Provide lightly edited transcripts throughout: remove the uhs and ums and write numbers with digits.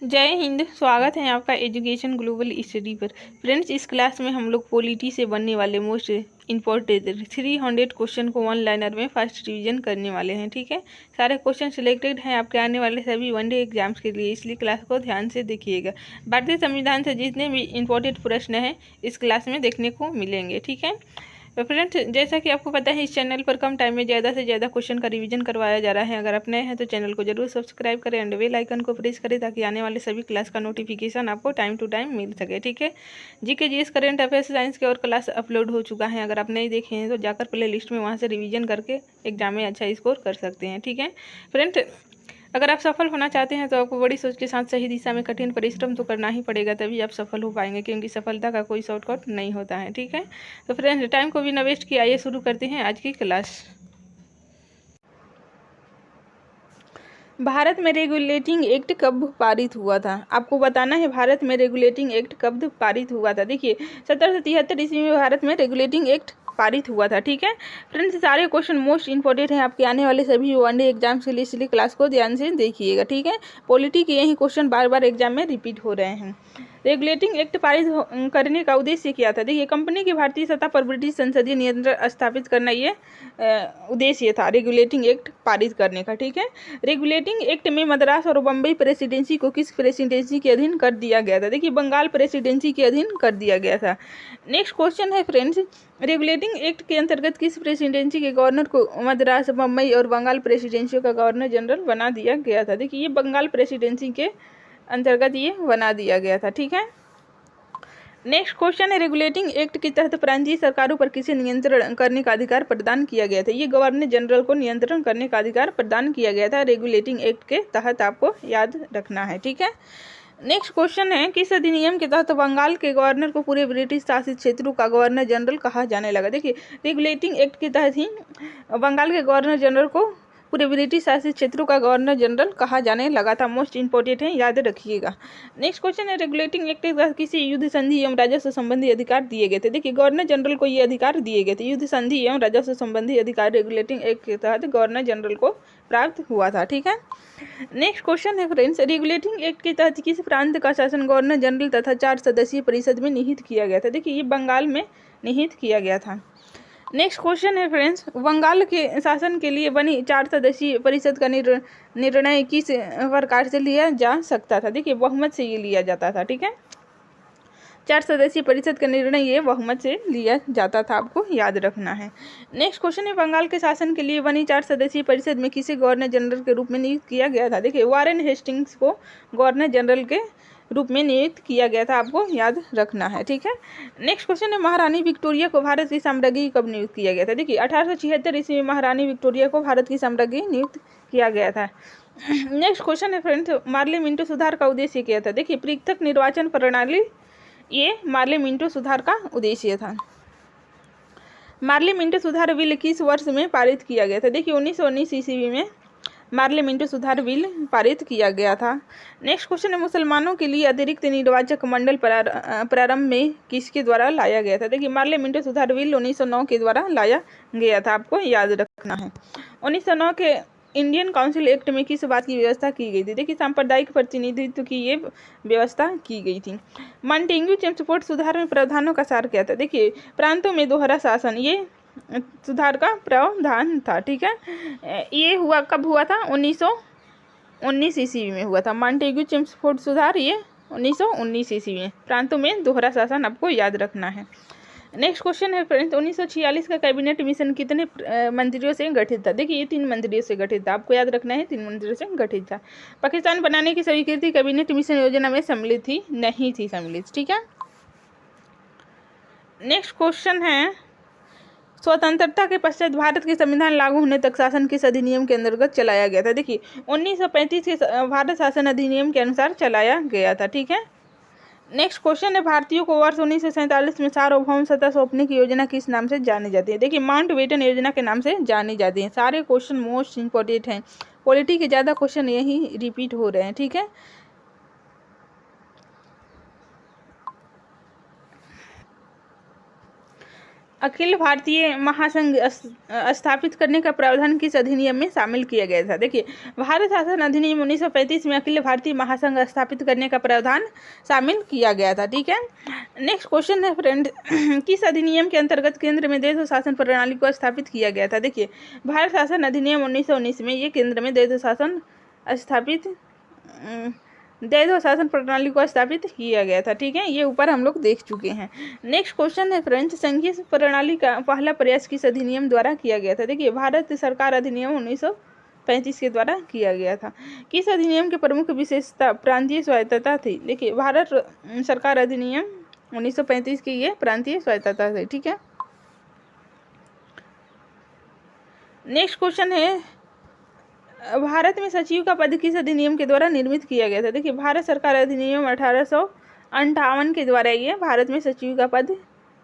जय हिंद। स्वागत है आपका एजुकेशन ग्लोबल स्टडी पर। फ्रेंड्स, इस क्लास में हम लोग पॉलिटी से बनने वाले मोस्ट इम्पोर्टेंट 300 क्वेश्चन को वन लाइनर में फर्स्ट रिवीजन करने वाले हैं। ठीक है, सारे क्वेश्चन सिलेक्टेड हैं आपके आने वाले सभी वनडे एग्जाम्स के लिए, इसलिए क्लास को ध्यान से देखिएगा। भारतीय संविधान से जितने भी इम्पोर्टेंट प्रश्न हैं इस क्लास में देखने को मिलेंगे। ठीक है, तो फ्रेंड्स, जैसा कि आपको पता है इस चैनल पर कम टाइम में ज़्यादा से ज़्यादा क्वेश्चन का रिवीजन करवाया जा रहा है। अगर आप नए हैं तो चैनल को जरूर सब्सक्राइब करें एंड बेल आइकन को प्रेस करें ताकि आने वाले सभी क्लास का नोटिफिकेशन आपको टाइम टू टाइम मिल सके। ठीक है, GK GS current affairs science के और क्लास अपलोड हो चुका है। अगर आप नहीं देखे हैं तो जाकर प्ले लिस्ट में वहाँ से रिविजन करके एग्जाम में अच्छा स्कोर कर सकते हैं। ठीक है फ्रेंड्स, अगर आप सफल होना चाहते हैं तो आपको बड़ी सोच के साथ सही दिशा में कठिन परिश्रम तो करना ही पड़ेगा, तभी आप सफल हो पाएंगे, क्योंकि सफलता का कोई शॉर्टकट नहीं होता है। ठीक है, तो फ्रेंड्स, टाइम को भी न वेस्ट किया, आइए शुरू करते हैं आज की क्लास। भारत में रेगुलेटिंग एक्ट कब पारित हुआ था? आपको बताना है भारत में रेगुलेटिंग एक्ट कब पारित हुआ था। देखिए, 1773 ईस्वी में भारत में रेगुलेटिंग एक्ट पारित हुआ था। ठीक है फ्रेंड्स, सारे क्वेश्चन मोस्ट इंपॉर्टेंट हैं आपके आने वाले सभी वनडे एग्जाम्स के लिए, इसलिए क्लास को ध्यान से देखिएगा। ठीक है, पॉलिटी के यही क्वेश्चन बार बार एग्जाम में रिपीट हो रहे हैं। रेगुलेटिंग एक्ट पारित करने का उद्देश्य क्या था? देखिए, कंपनी की भारतीय सतह पर ब्रिटिश संसदीय नियंत्रण स्थापित करना, ये उद्देश्य था रेगुलेटिंग एक्ट पारित करने का। ठीक है, रेगुलेटिंग एक्ट में मद्रास और बम्बई प्रेसिडेंसी को किस प्रेसिडेंसी के अधीन कर दिया गया था? देखिए, बंगाल प्रेसिडेंसी के अधीन कर दिया गया था। नेक्स्ट क्वेश्चन है फ्रेंड्स, रेगुलेटिंग एक्ट के अंतर्गत किस प्रेसिडेंसी के गवर्नर को मद्रास, बम्बई और बंगाल प्रेसिडेंसियों का गवर्नर जनरल बना दिया गया था? देखिए, ये बंगाल प्रेसिडेंसी के अंतर्गत ये बना दिया गया था। ठीक है, नेक्स्ट क्वेश्चन है, रेगुलेटिंग एक्ट के तहत प्रांतीय सरकारों पर किसे नियंत्रण करने का अधिकार प्रदान किया गया था? ये गवर्नर जनरल को नियंत्रण करने का अधिकार प्रदान किया गया था रेगुलेटिंग एक्ट के तहत, आपको याद रखना है। ठीक है, नेक्स्ट क्वेश्चन है, किस अधिनियम के तहत बंगाल के गवर्नर को पूरे ब्रिटिश शासित क्षेत्रों का गवर्नर जनरल कहा जाने लगा? देखिए, रेगुलेटिंग एक्ट के तहत ही बंगाल के गवर्नर जनरल को पूरे ब्रिटिश शासित क्षेत्रों का गवर्नर जनरल कहा जाने लगा था। मोस्ट इंपॉर्टेंट है, याद रखिएगा। नेक्स्ट क्वेश्चन है, रेगुलेटिंग एक्ट के तहत किसी युद्ध संधि एवं राजस्व संबंधी अधिकार दिए गए थे? देखिए, गवर्नर जनरल को ये अधिकार दिए गए थे, युद्ध संधि एवं राजस्व संबंधी अधिकार रेगुलेटिंग एक्ट के तहत गवर्नर जनरल को प्राप्त हुआ था। ठीक है, नेक्स्ट क्वेश्चन है फ्रेंड्स, रेगुलेटिंग एक्ट के तहत किस प्रांत का शासन गवर्नर जनरल तथा 4 सदस्यीय परिषद में निहित किया गया था? देखिए, ये बंगाल में निहित किया गया था। नेक्स्ट क्वेश्चन है फ्रेंड्स, बंगाल के शासन के लिए बनी 4 सदस्यीय परिषद का निर्णय किस प्रकार से लिया जा सकता था? देखिए, बहुमत से ये लिया जाता था। ठीक है, 4 सदस्यीय परिषद का निर्णय ये बहुमत से लिया जाता था, आपको याद रखना है। नेक्स्ट क्वेश्चन है, बंगाल के शासन के लिए बनी 4 सदस्यीय परिषद में किसे गवर्नर जनरल के रूप में नियुक्त किया गया था? देखिए, वारेन हेस्टिंग्स को गवर्नर जनरल के रूप में नियुक्त किया गया था, आपको याद रखना है। ठीक है, नेक्स्ट क्वेश्चन है, महारानी विक्टोरिया को भारत की साम्राज्ञी कब नियुक्त किया गया था? देखिए, 1876 ईस्वी में महारानी विक्टोरिया को भारत की साम्राज्ञी नियुक्त किया गया था। नेक्स्ट क्वेश्चन है फ्रेंड्स, मार्ले मिंटो सुधार का उद्देश्य क्या था? देखिए, पृथक निर्वाचन प्रणाली, ये मार्ले मिंटो सुधार का उद्देश्य था। मार्ले मिंटो सुधार बिल किस वर्ष में पारित किया गया था? देखिए, 1919 ईस्वी में मार्ले मिंटो सुधार बिल पारित किया गया था। नेक्स्ट क्वेश्चन है, मुसलमानों के लिए अतिरिक्त निर्वाचक मंडल प्रारंभ में किसके द्वारा लाया गया था? देखिए, मार्ले मिंटो सुधार बिल 1909 के द्वारा लाया गया था, आपको याद रखना है। 1909 के इंडियन काउंसिल एक्ट में किस बात की व्यवस्था की गई थी? देखिए, सांप्रदायिक प्रतिनिधित्व की ये व्यवस्था की गई थी। मॉन्टेग्यू चेम्सफोर्ड सुधार में प्रावधानों का सार क्या था? देखिए, प्रांतों में दोहरा शासन, ये सुधार का प्रावधान था। ठीक है, ये हुआ कब हुआ था? 1919 ईस्वी में हुआ था। मॉन्टेग्यू चेम्सफोर्ड सुधार ये 1919 ईस्वी में, प्रांतों में दोहरा शासन, आपको याद रखना है। नेक्स्ट क्वेश्चन है फ्रेंड्स, 1946 का कैबिनेट मिशन कितने मंत्रियों से गठित था? देखिए, ये 3 मंत्रियों से गठित था, आपको याद रखना है, 3 मंत्रियों से गठित था। पाकिस्तान बनाने की स्वीकृति कैबिनेट मिशन योजना में सम्मिलित थी? नहीं थी सम्मिलित। ठीक है, नेक्स्ट क्वेश्चन है, स्वतंत्रता के पश्चात भारत के संविधान लागू होने तक शासन किस अधिनियम के अंतर्गत चलाया गया था? देखिए, 1935 के भारत शासन अधिनियम के अनुसार चलाया गया था। ठीक है, नेक्स्ट क्वेश्चन है, भारतीयों को वर्ष 1947 में सार्वभौम सत्ता सौंपने की योजना किस नाम से जानी जाती है? देखिए, माउंटबेटन योजना के नाम से जानी जाती है। सारे क्वेश्चन मोस्ट इंपॉर्टेंट हैं, पॉलिटी के ज़्यादा क्वेश्चन यही रिपीट हो रहे हैं। ठीक है, अखिल भारतीय महासंघ स्थापित करने का प्रावधान किस अधिनियम में शामिल किया गया था? देखिए, भारत शासन अधिनियम 1935 में अखिल भारतीय महासंघ स्थापित करने का प्रावधान शामिल किया गया था। ठीक है, नेक्स्ट क्वेश्चन है फ्रेंड, किस अधिनियम के अंतर्गत केंद्र में द्वैध शासन प्रणाली को स्थापित किया गया था? देखिए, भारत शासन अधिनियम 1919 में ये केंद्र में द्वैध शासन प्रणाली को स्थापित किया गया था। ठीक है, ये ऊपर हम लोग देख चुके हैं। नेक्स्ट क्वेश्चन है फ्रेंड्स, संघीय प्रणाली का पहला प्रयास किस अधिनियम द्वारा किया गया था? देखिए, भारत सरकार अधिनियम 1935 के द्वारा किया गया था। किस अधिनियम की प्रमुख विशेषता प्रांतीय स्वायत्तता थी? देखिए, भारत सरकार अधिनियम 1935 की ये प्रांतीय स्वायत्तता थी। ठीक है, नेक्स्ट क्वेश्चन है, भारत में सचिव का पद किस अधिनियम के द्वारा निर्मित किया गया था? देखिए, भारत सरकार अधिनियम 1858 के द्वारा ये भारत में सचिव का पद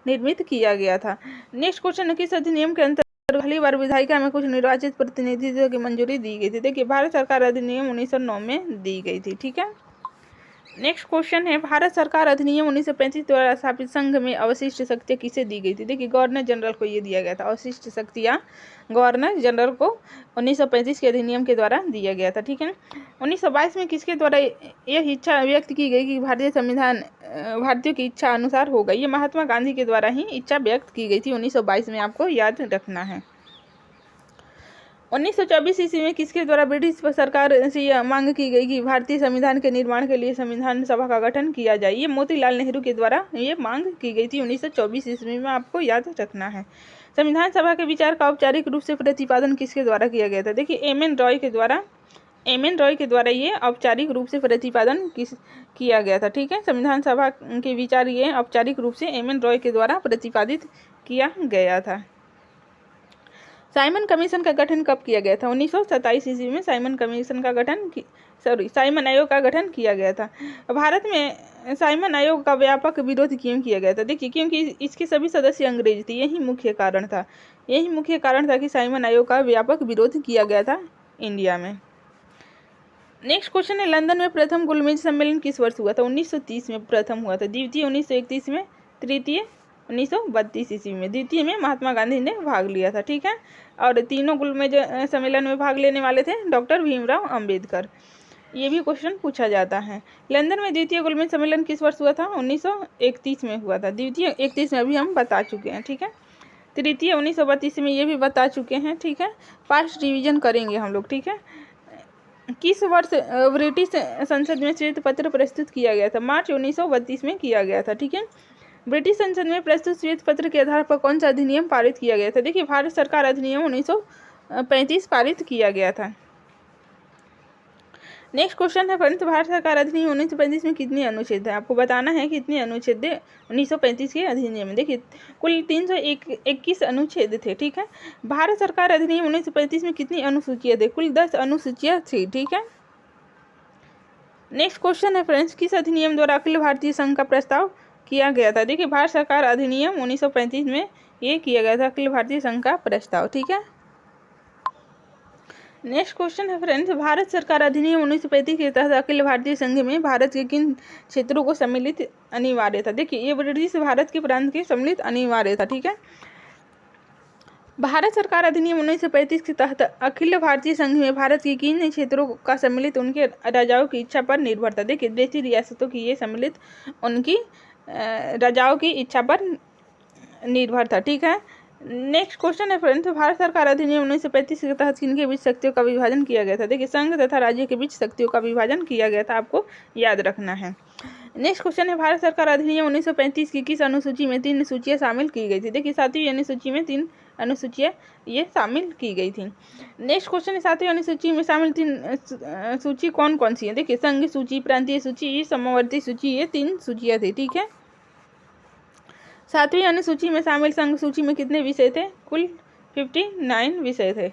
निर्मित किया गया था। नेक्स्ट क्वेश्चन है, किस अधिनियम के अंतर्गत पहली बार विधायिका में कुछ निर्वाचित प्रतिनिधित्व की मंजूरी दी गई थी? देखिए, भारत सरकार अधिनियम 1909 में दी गई थी। ठीक है, नेक्स्ट क्वेश्चन है, भारत सरकार अधिनियम 1935 द्वारा स्थापित संघ में अवशिष्ट शक्तियाँ किसे दी गई थी? देखिए, गवर्नर जनरल को ये दिया गया था। अवशिष्ट शक्तियाँ गवर्नर जनरल को 1935 के अधिनियम के द्वारा दिया गया था। ठीक है, 1922 में किसके द्वारा यह इच्छा व्यक्त की गई कि भारतीय संविधान भारतीयों की इच्छा अनुसार होगा? ये महात्मा गांधी के द्वारा ही इच्छा व्यक्त की गई थी 1922 में, आपको याद रखना है। 1924 ईस्वी में किसके द्वारा ब्रिटिश सरकार से यह मांग की गई कि भारतीय संविधान के निर्माण के लिए संविधान सभा का गठन किया जाए? ये मोतीलाल नेहरू के द्वारा ये मांग की गई थी 1924 ईस्वी में, आपको याद रखना है। संविधान सभा के विचार का औपचारिक रूप से प्रतिपादन किसके द्वारा किया गया था? देखिए, एम एन रॉय के द्वारा ये औपचारिक रूप से प्रतिपादन किया गया था। ठीक है, संविधान सभा के विचार ये औपचारिक रूप से एम एन रॉय के द्वारा प्रतिपादित किया गया था। साइमन कमीशन का गठन कब किया गया था? 1927 ईस्वी में साइमन आयोग का गठन किया गया था। भारत में साइमन आयोग का व्यापक विरोध क्यों किया गया था? देखिए, क्योंकि इसके सभी सदस्य अंग्रेज थे। यही मुख्य कारण था कि साइमन आयोग का व्यापक विरोध किया गया था इंडिया में। नेक्स्ट क्वेश्चन है, लंदन में प्रथम गोलमेज सम्मेलन किस वर्ष हुआ था? 1930 में प्रथम हुआ था, द्वितीय 1931 में, तृतीय 1932 ईस्वी में। द्वितीय में महात्मा गांधी ने भाग लिया था। ठीक है, और तीनों गोलमेज सम्मेलन में भाग लेने वाले थे डॉक्टर भीमराव अंबेडकर। ये भी क्वेश्चन पूछा जाता है। लंदन में द्वितीय गोलमेज सम्मेलन किस वर्ष हुआ था? 1931 में हुआ था। द्वितीय 31 में अभी हम बता चुके हैं। ठीक है, तृतीय 1932 में ये भी बता चुके हैं। ठीक है, पास्ट रिवीजन करेंगे हम लोग। ठीक है, किस वर्ष ब्रिटिश संसद में श्वेत पत्र प्रस्तुत किया गया था? मार्च 1932 में किया गया था। ठीक है, ब्रिटिश संसद में प्रस्तुत श्वेत पत्र के आधार पर कौन सा अधिनियम पारित किया गया था? देखिए, भारत सरकार अधिनियम 1935 पारित किया गया था। नेक्स्ट क्वेश्चन है फ्रेंड्स, भारत सरकार अधिनियम 1935 में कितने अनुच्छेद है? आपको बताना है कितने अनुच्छेद 1935 के अधिनियम में। देखिए, कुल 321 अनुच्छेद थे। ठीक है, भारत सरकार अधिनियम 1935 में कितनी अनुसूचियां थी? कुल 10 अनुसूचियां थी। ठीक है, नेक्स्ट क्वेश्चन है फ्रेंड्स, किस अधिनियम द्वारा अखिल भारतीय संघ का प्रस्ताव किया गया था? देखिए, भारत सरकार अधिनियम 1935 में ये किया गया था, अखिल भारतीय संघ का प्रस्ताव। ठीक है, नेक्स्ट क्वेश्चन है फ्रेंड्स, भारत सरकार अधिनियम 1935 के तहत अखिल भारतीय संघ में भारत के किन क्षेत्रों को सम्मिलित अनिवार्य था? देखिए, ये ब्रिटिश भारत के प्रांत के सम्मिलित अनिवार्य था। ठीक है, भारत सरकार अधिनियम 1935 के तहत अखिल भारतीय संघ में भारत के किन क्षेत्रों का सम्मिलित उनके राजाओं की इच्छा पर निर्भर था? देखिए, देशी रियासतों की ये सम्मिलित उनकी राजाओं की इच्छा पर निर्भर था। ठीक है, नेक्स्ट क्वेश्चन है फ्रेंड्स, भारत सरकार अधिनियम 1935 के तहत किनके बीच शक्तियों का विभाजन किया गया था? देखिए, संघ तथा राज्य के बीच शक्तियों का विभाजन किया गया था, आपको याद रखना है। नेक्स्ट क्वेश्चन है, भारत सरकार अधिनियम 1935 की किस अनुसूची में 3 सूचियां शामिल की गई थी? देखिए, 7वीं अनुसूची में 3 अनुसूचियां ये शामिल की गई थी। नेक्स्ट क्वेश्चन है, 7वीं अनुसूची में शामिल 3 सूची कौन कौन सी है? देखिए, संघ सूची, प्रांतीय सूची, समवर्ती सूची, ये 3 सूचियां थी। ठीक है, 7वीं अनुसूची में शामिल संघ सूची में कितने विषय थे? कुल 59 विषय थे।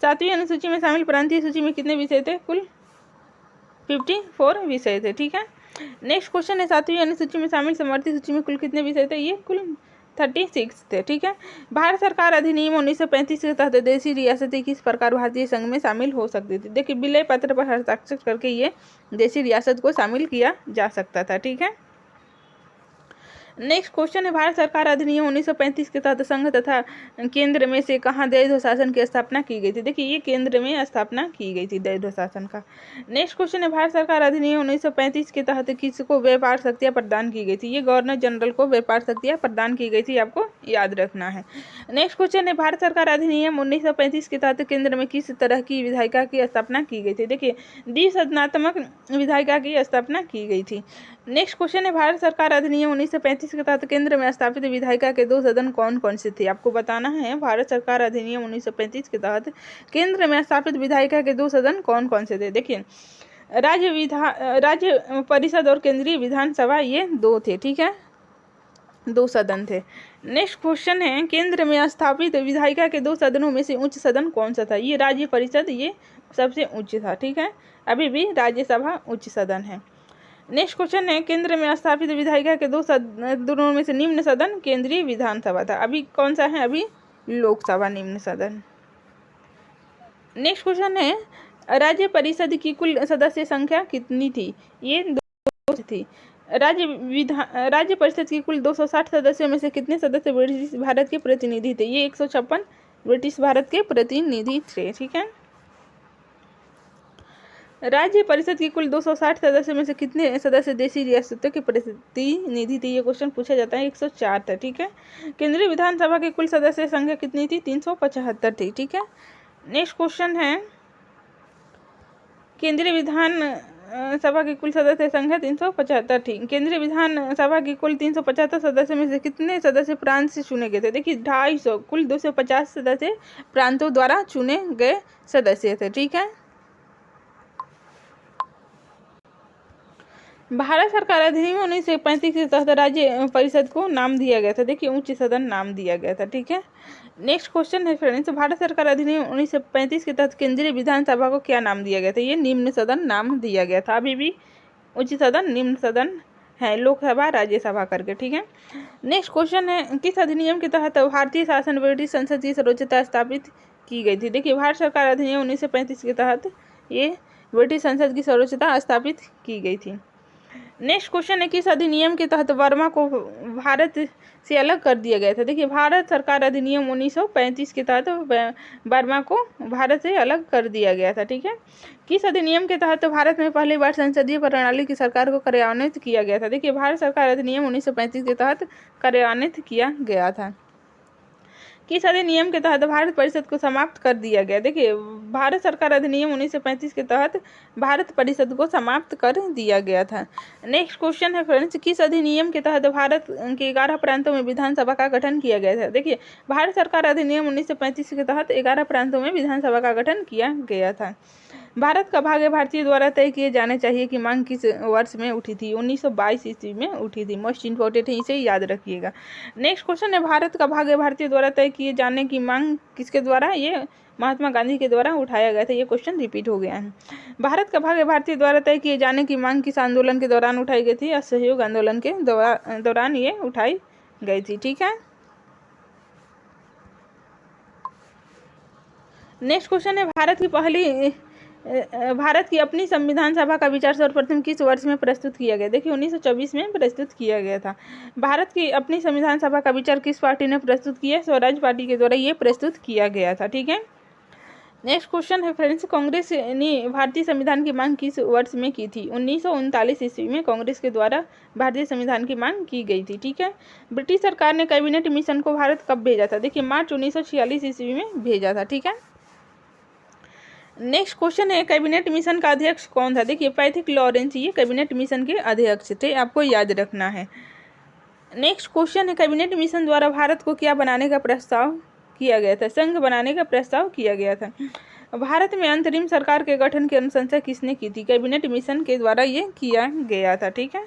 7वीं अनुसूची में शामिल प्रांतीय सूची में कितने विषय थे? कुल 54 विषय थे। ठीक है, नेक्स्ट क्वेश्चन है, 7वीं अनुसूची में शामिल समवर्ती सूची में कुल कितने विषय थे? ये कुल 36 थे। ठीक है, भारत सरकार अधिनियम 1935 के तहत देशी रियासतें किस प्रकार भारतीय संघ में शामिल हो सकती थी? देखिए, विलय पत्र पर हस्ताक्षर करके ये देशी रियासत को शामिल किया जा सकता था। ठीक है, नेक्स्ट क्वेश्चन है, भारत सरकार अधिनियम 1935 के तहत संघ तथा केंद्र में से कहाँ द्वैध शासन की स्थापना की गई थी। देखिए ये केंद्र में स्थापना की गई थी द्वैध शासन का। नेक्स्ट क्वेश्चन है, भारत सरकार अधिनियम 1935 के तहत किसको व्यापार शक्तियाँ प्रदान की गई थी। ये गवर्नर जनरल को व्यापार शक्तियाँ प्रदान की गई थी, आपको याद रखना है। नेक्स्ट क्वेश्चन है, भारत सरकार अधिनियम 1935 के तहत केंद्र में किस तरह की विधायिका की स्थापना की गई थी। देखिए द्विसदनात्मक विधायिका की स्थापना की गई थी। नेक्स्ट क्वेश्चन है, भारत सरकार अधिनियम 1935 के तहत केंद्र में स्थापित विधायिका के 2 सदन कौन कौन से थे। आपको बताना है भारत सरकार अधिनियम 1935 के तहत केंद्र में स्थापित विधायिका के 2 सदन कौन कौन से थे। देखिए राज्य परिषद और केंद्रीय विधानसभा, ये 2 थे, ठीक है, 2 सदन थे। नेक्स्ट क्वेश्चन है, केंद्र में स्थापित विधायिका के 2 सदनों में से उच्च सदन कौन सा था। ये राज्य परिषद, ये सबसे उच्च था, ठीक है, अभी भी राज्यसभा उच्च सदन है। नेक्स्ट क्वेश्चन है, केंद्र में स्थापित विधायिका के 2 सदनों में से निम्न सदन केंद्रीय विधानसभा था। अभी कौन सा है, अभी लोकसभा निम्न सदन। नेक्स्ट क्वेश्चन है, राज्य परिषद की कुल सदस्य संख्या कितनी थी। ये 2 थी। राज्य परिषद की कुल 260 सदस्यों में से कितने सदस्य ब्रिटिश भारत के प्रतिनिधि थे। ये 156 ब्रिटिश भारत के प्रतिनिधि थे, ठीक है। राज्य परिषद की कुल 260 सदस्यों में से कितने सदस्य देशी रियासतों के प्रतिनिधि थे। ये क्वेश्चन पूछा जाता है, 104 था, ठीक है। केंद्रीय विधानसभा की कुल सदस्य संख्या कितनी थी, 375 थी, ठीक है। नेक्स्ट क्वेश्चन है, केंद्रीय विधान सभा की कुल सदस्य संख्या 375 थी। केंद्रीय विधानसभा की कुल 375 सदस्यों में से कितने सदस्य प्रांत से चुने गए थे। देखिए 250, कुल 250 सदस्य प्रांतों द्वारा चुने गए सदस्य थे, ठीक है। भारत सरकार अधिनियम 1935 के तहत राज्य परिषद को नाम दिया गया था। देखिए उच्च सदन नाम दिया गया था, ठीक है। नेक्स्ट क्वेश्चन है फ्रेंड्स, भारत सरकार अधिनियम 1935 के तहत केंद्रीय विधानसभा को क्या नाम दिया गया था। ये निम्न सदन नाम दिया गया था, अभी भी उच्च सदन निम्न सदन है, लोकसभा राज्यसभा करके, ठीक है। नेक्स्ट क्वेश्चन है, किस अधिनियम के तहत भारतीय शासन ब्रिटिश संसद की सर्वोच्चता स्थापित की गई थी। देखिए भारत सरकार अधिनियम 1935 के तहत ये ब्रिटिश संसद की सर्वोच्चता स्थापित की गई थी। नेक्स्ट क्वेश्चन है, किस अधिनियम के तहत बर्मा को भारत से अलग कर दिया गया था। देखिए भारत सरकार अधिनियम 1935 के तहत बर्मा को भारत से अलग कर दिया गया था, ठीक है। किस अधिनियम के तहत भारत में पहली बार संसदीय प्रणाली की सरकार को कार्यान्वित किया गया था। देखिए भारत सरकार अधिनियम 1935 के तहत कार्यान्वित किया गया था। किस अधिनियम के तहत भारत परिषद को समाप्त कर दिया गया। देखिए भारत सरकार अधिनियम 1935 के तहत भारत परिषद को समाप्त कर दिया गया था। नेक्स्ट क्वेश्चन है फ्रेंड्स, किस अधिनियम के तहत भारत के 11 प्रांतों में विधानसभा का गठन किया गया था। देखिए भारत सरकार अधिनियम 1935 के तहत 11 प्रांतों में विधानसभा का गठन किया गया था। भारत का भाग्य भारतीय द्वारा तय किए जाने चाहिए कि मांग किस वर्ष में उठी थी। 1922 ईस्वी में उठी थी। मोस्ट इंपॉर्टेंट है, इसे याद रखिएगा। नेक्स्ट क्वेश्चन है, भारत का भाग्य भारतीय द्वारा तय किए जाने की मांग किसके द्वारा। ये महात्मा गांधी के द्वारा उठाया गया था। ये क्वेश्चन रिपीट हो गया है। भारत का भाग्य भारतीय द्वारा तय किए जाने की मांग किस आंदोलन के दौरान उठाई गई थी। असहयोग आंदोलन के दौरान ये उठाई गई थी, ठीक है। नेक्स्ट क्वेश्चन है, भारत की अपनी संविधान सभा का विचार सर्वप्रथम किस वर्ष में प्रस्तुत किया गया। देखिए 1924 में प्रस्तुत किया गया था। भारत की अपनी संविधान सभा का विचार किस पार्टी ने प्रस्तुत किया। स्वराज पार्टी के द्वारा ये प्रस्तुत किया गया था, ठीक है। नेक्स्ट क्वेश्चन है फ्रेंड्स, कांग्रेस ने भारतीय संविधान की मांग किस वर्ष में की थी। 1939 ईस्वी में कांग्रेस के द्वारा भारतीय संविधान की मांग की गई थी, ठीक है। ब्रिटिश सरकार ने कैबिनेट मिशन को भारत कब भेजा था। देखिए मार्च 1946 ईस्वी में भेजा था, ठीक है। नेक्स्ट क्वेश्चन है, कैबिनेट मिशन का अध्यक्ष कौन था। देखिए पैथिक लॉरेंस ये कैबिनेट मिशन के अध्यक्ष थे, आपको याद रखना है। नेक्स्ट क्वेश्चन है, कैबिनेट मिशन द्वारा भारत को क्या बनाने का प्रस्ताव किया गया था। संघ बनाने का प्रस्ताव किया गया था। भारत में अंतरिम सरकार के गठन की अनुशंसा किसने की थी। कैबिनेट मिशन के द्वारा ये किया गया था, ठीक है।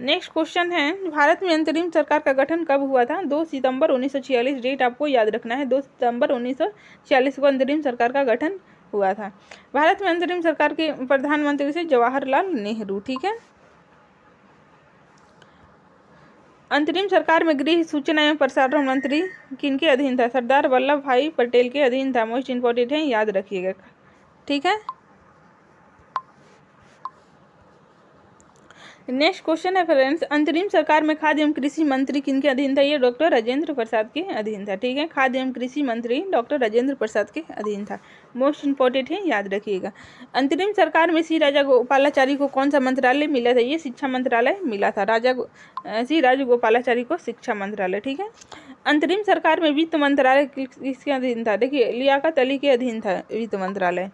नेक्स्ट क्वेश्चन है, भारत में अंतरिम सरकार का गठन कब हुआ था। 2 सितंबर 1946, डेट आपको याद रखना है। 2 सितंबर 1946 को अंतरिम सरकार का गठन हुआ था। भारत में अंतरिम सरकार के प्रधानमंत्री से जवाहरलाल नेहरू, ठीक है। अंतरिम सरकार में गृह, सूचना एवं प्रसारण मंत्री किनके अधीन था। सरदार वल्लभ भाई पटेल के अधीन था। मोस्ट इंपॉर्टेंट है, याद रखिएगा, ठीक है। नेक्स्ट क्वेश्चन है फ्रेंड्स, अंतरिम सरकार में खाद्य एवं कृषि मंत्री किनके अधीन था? ये डॉक्टर राजेंद्र प्रसाद के अधीन था। ठीक है, खाद्य एवं कृषि मंत्री डॉक्टर राजेंद्र प्रसाद के अधीन था। मोस्ट इंपॉर्टेंट है, याद रखिएगा। अंतरिम सरकार में श्री राजा गोपालाचारी को कौन सा मंत्रालय मिला था? ये शिक्षा मंत्रालय मिला था। श्री राजा गोपालाचारी को शिक्षा मंत्रालय। ठीक है, अंतरिम सरकार में वित्त मंत्रालय किसके अधीन था? देखिए, लियाकत अली के अधीन था वित्त मंत्रालय।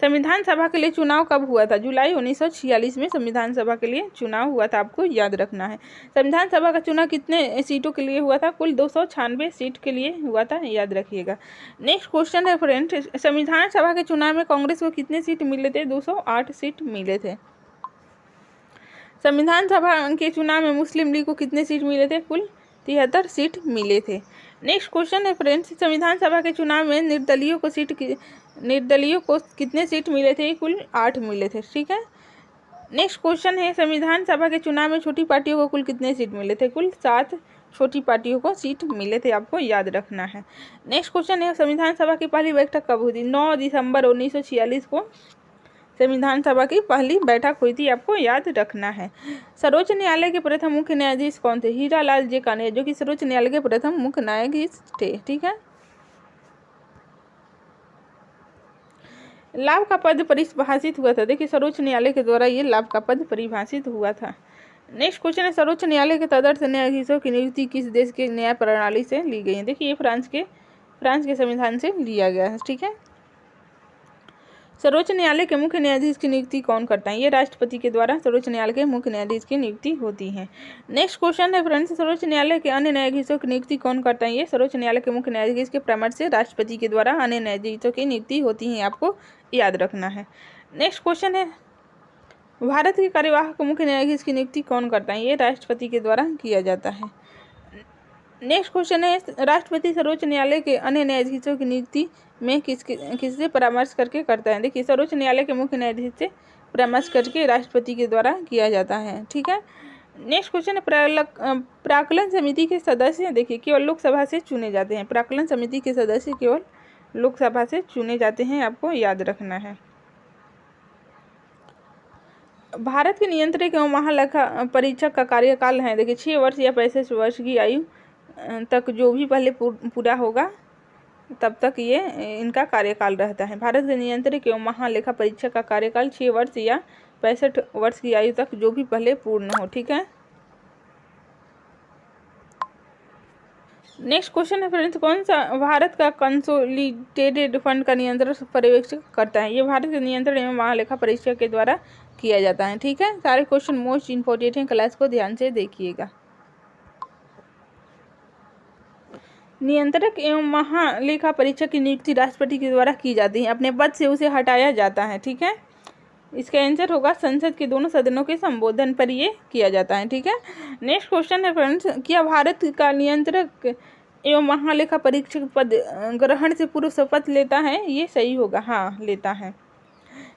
संविधान सभा के लिए चुनाव कब हुआ था? जुलाई 1946 में संविधान सभा के लिए चुनाव हुआ था, आपको याद रखना है। संविधान सभा का चुनाव कितने सीटों के लिए हुआ था? कुल 296 सीट के लिए हुआ था, याद रखिएगा। नेक्स्ट क्वेश्चन है फ्रेंड, संविधान सभा के चुनाव में कांग्रेस को कितने सीट मिले थे? 208 सीट मिले थे। संविधान सभा के चुनाव में मुस्लिम लीग को कितने सीट मिले थे? कुल 73 सीट मिले थे। नेक्स्ट क्वेश्चन है फ्रेंड्स, संविधान सभा के चुनाव में निर्दलीयों को कितने सीट मिले थे? कुल 8 मिले थे। ठीक है, नेक्स्ट क्वेश्चन है, संविधान सभा के चुनाव में छोटी पार्टियों को कुल कितने सीट मिले थे? कुल 7 छोटी पार्टियों को सीट मिले थे, आपको याद रखना है। नेक्स्ट क्वेश्चन है, संविधान सभा की पहली बैठक कब हुई थी? 9 दिसंबर 1946 को संविधान सभा की पहली बैठक हुई थी, आपको याद रखना है। सर्वोच्च न्यायालय के प्रथम मुख्य न्यायाधीश कौन थे? हीरालाल जे कान्हे, जो कि सर्वोच्च न्यायालय के प्रथम मुख्य न्यायाधीश थे। ठीक है, लाभ का पद परिभाषित हुआ था? देखिए, सर्वोच्च न्यायालय के द्वारा ये लाभ का पद परिभाषित हुआ था। नेक्स्ट क्वेश्चन है, सर्वोच्च न्यायालय के तदर्थ न्यायाधीशों की नियुक्ति किस देश के न्याय प्रणाली से ली गई है? देखिए, ये फ्रांस के संविधान से लिया गया है। ठीक है, सर्वोच्च न्यायालय के मुख्य न्यायाधीश की नियुक्ति कौन करता है? ये राष्ट्रपति के द्वारा सर्वोच्च न्यायालय के मुख्य न्यायाधीश की नियुक्ति होती है। नेक्स्ट क्वेश्चन है फ्रेंड्स, सर्वोच्च न्यायालय के अन्य न्यायाधीशों की नियुक्ति कौन करता है? ये सर्वोच्च न्यायालय के मुख्य न्यायाधीश के परामर्श से राष्ट्रपति के द्वारा अन्य न्यायाधीशों की नियुक्ति होती है, आपको याद रखना है। नेक्स्ट क्वेश्चन है, भारत के कार्यवाहक मुख्य न्यायाधीश की नियुक्ति कौन करता है? ये राष्ट्रपति के द्वारा किया जाता है। नेक्स्ट क्वेश्चन है, राष्ट्रपति सर्वोच्च न्यायालय के अन्य न्यायाधीशों की नियुक्ति में किससे परामर्श करके करता है? देखिए, सर्वोच्च न्यायालय के मुख्य न्यायाधीश से परामर्श करके राष्ट्रपति के द्वारा किया जाता है। ठीक है, नेक्स्ट क्वेश्चन है, प्राक्कलन समिति के सदस्य देखिए केवल लोकसभा से चुने जाते हैं। प्राक्कलन समिति के सदस्य केवल लोकसभा से चुने जाते हैं, आपको याद रखना है। भारत के नियंत्रक एवं महालेखा परीक्षक का कार्यकाल है, देखिए 6 वर्ष या 65 वर्ष की आयु तक जो भी पहले पूरा होगा तब तक ये इनका कार्यकाल रहता है। भारत के नियंत्रक एवं महालेखा परीक्षक का कार्यकाल 6 वर्ष या 65 वर्ष की आयु तक जो भी पहले पूर्ण हो। ठीक है, नेक्स्ट क्वेश्चन है फ्रेंड्स, कौन सा भारत का कंसोलिडेटेड फंड का नियंत्रण पर्यवेक्षक करता है? ये भारत के नियंत्रण एवं महालेखा परीक्षक के द्वारा किया जाता है। ठीक है, सारे क्वेश्चन मोस्ट इंपॉर्टेंट हैं, क्लास को ध्यान से देखिएगा। नियंत्रक एवं महालेखा परीक्षक की नियुक्ति राष्ट्रपति के द्वारा की जाती है, अपने पद से उसे हटाया जाता है। ठीक है, इसका आंसर होगा संसद के दोनों सदनों के संबोधन पर ये किया जाता है। ठीक है, नेक्स्ट क्वेश्चन है फ्रेंड्स, क्या भारत का नियंत्रक एवं महालेखा परीक्षक पद ग्रहण से पूर्व शपथ लेता है? ये सही होगा, हाँ लेता है।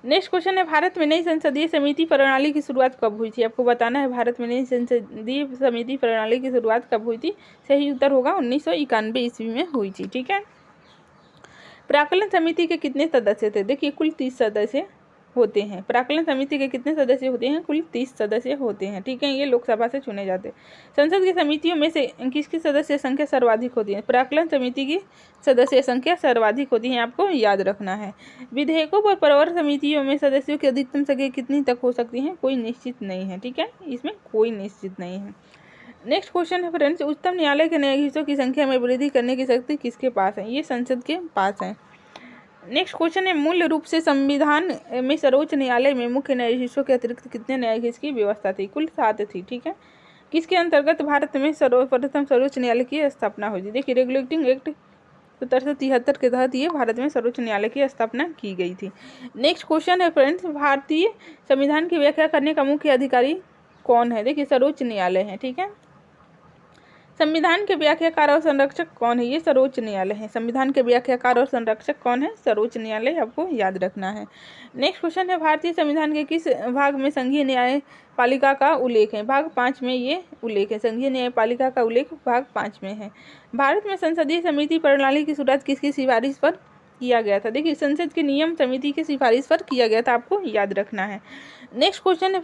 नेक्स्ट क्वेश्चन है, भारत में नई संसदीय समिति प्रणाली की शुरुआत कब हुई थी? आपको बताना है भारत में नई संसदीय समिति प्रणाली की शुरुआत कब हुई थी? सही उत्तर होगा 1991 ईस्वी में हुई थी। ठीक है, प्राक्कलन समिति के कितने सदस्य थे? देखिए, कुल 30 सदस्य होते हैं। प्राक्कलन समिति के कितने सदस्य होते हैं? कुल 30 सदस्य होते हैं। ठीक है, ये लोकसभा से चुने जाते हैं। संसद की समितियों में से किसकी सदस्य संख्या सर्वाधिक होती है? प्राक्कलन समिति की सदस्य संख्या सर्वाधिक होती है, आपको याद रखना है। विधेयकों पर प्रवर समितियों में सदस्यों की अधिकतम संख्या कितनी तक हो सकती है? कोई निश्चित नहीं है। ठीक है, इसमें कोई निश्चित नहीं है। नेक्स्ट क्वेश्चन है फ्रेंड्स, उच्चतम न्यायालय के न्यायाधीशों की संख्या में वृद्धि करने की शक्ति किसके पास है? ये संसद के पास है। नेक्स्ट क्वेश्चन है, मूल रूप से संविधान में सर्वोच्च न्यायालय में मुख्य न्यायाधीशों के अतिरिक्त कितने न्यायाधीश की व्यवस्था थी? कुल 7 थी। ठीक है, किसके अंतर्गत भारत में सर्वप्रथम सर्वोच्च न्यायालय की स्थापना हुई थी? देखिए, रेगुलेटिंग एक्ट 1773 के तहत ये भारत में सर्वोच्च न्यायालय की स्थापना की गई थी। नेक्स्ट क्वेश्चन है फ्रेंड्स, भारतीय संविधान की व्याख्या करने का मुख्य अधिकारी कौन है? देखिए, सर्वोच्च न्यायालय है। ठीक है, संविधान के व्याख्याकार और संरक्षक कौन है? ये सर्वोच्च न्यायालय है। संविधान के व्याख्याकार और संरक्षक कौन है? सर्वोच्च न्यायालय, आपको याद रखना है। नेक्स्ट क्वेश्चन है, भारतीय संविधान के किस भाग में संघीय न्यायपालिका का उल्लेख है? भाग 5 में ये उल्लेख है। संघीय न्यायपालिका का उल्लेख भाग 5 में है। भारत में संसदीय समिति प्रणाली की शुरुआत किसकी सिफारिश पर किया गया था? देखिए, संसद के नियम समिति की सिफारिश पर किया गया था, आपको याद रखना है। नेक्स्ट क्वेश्चन है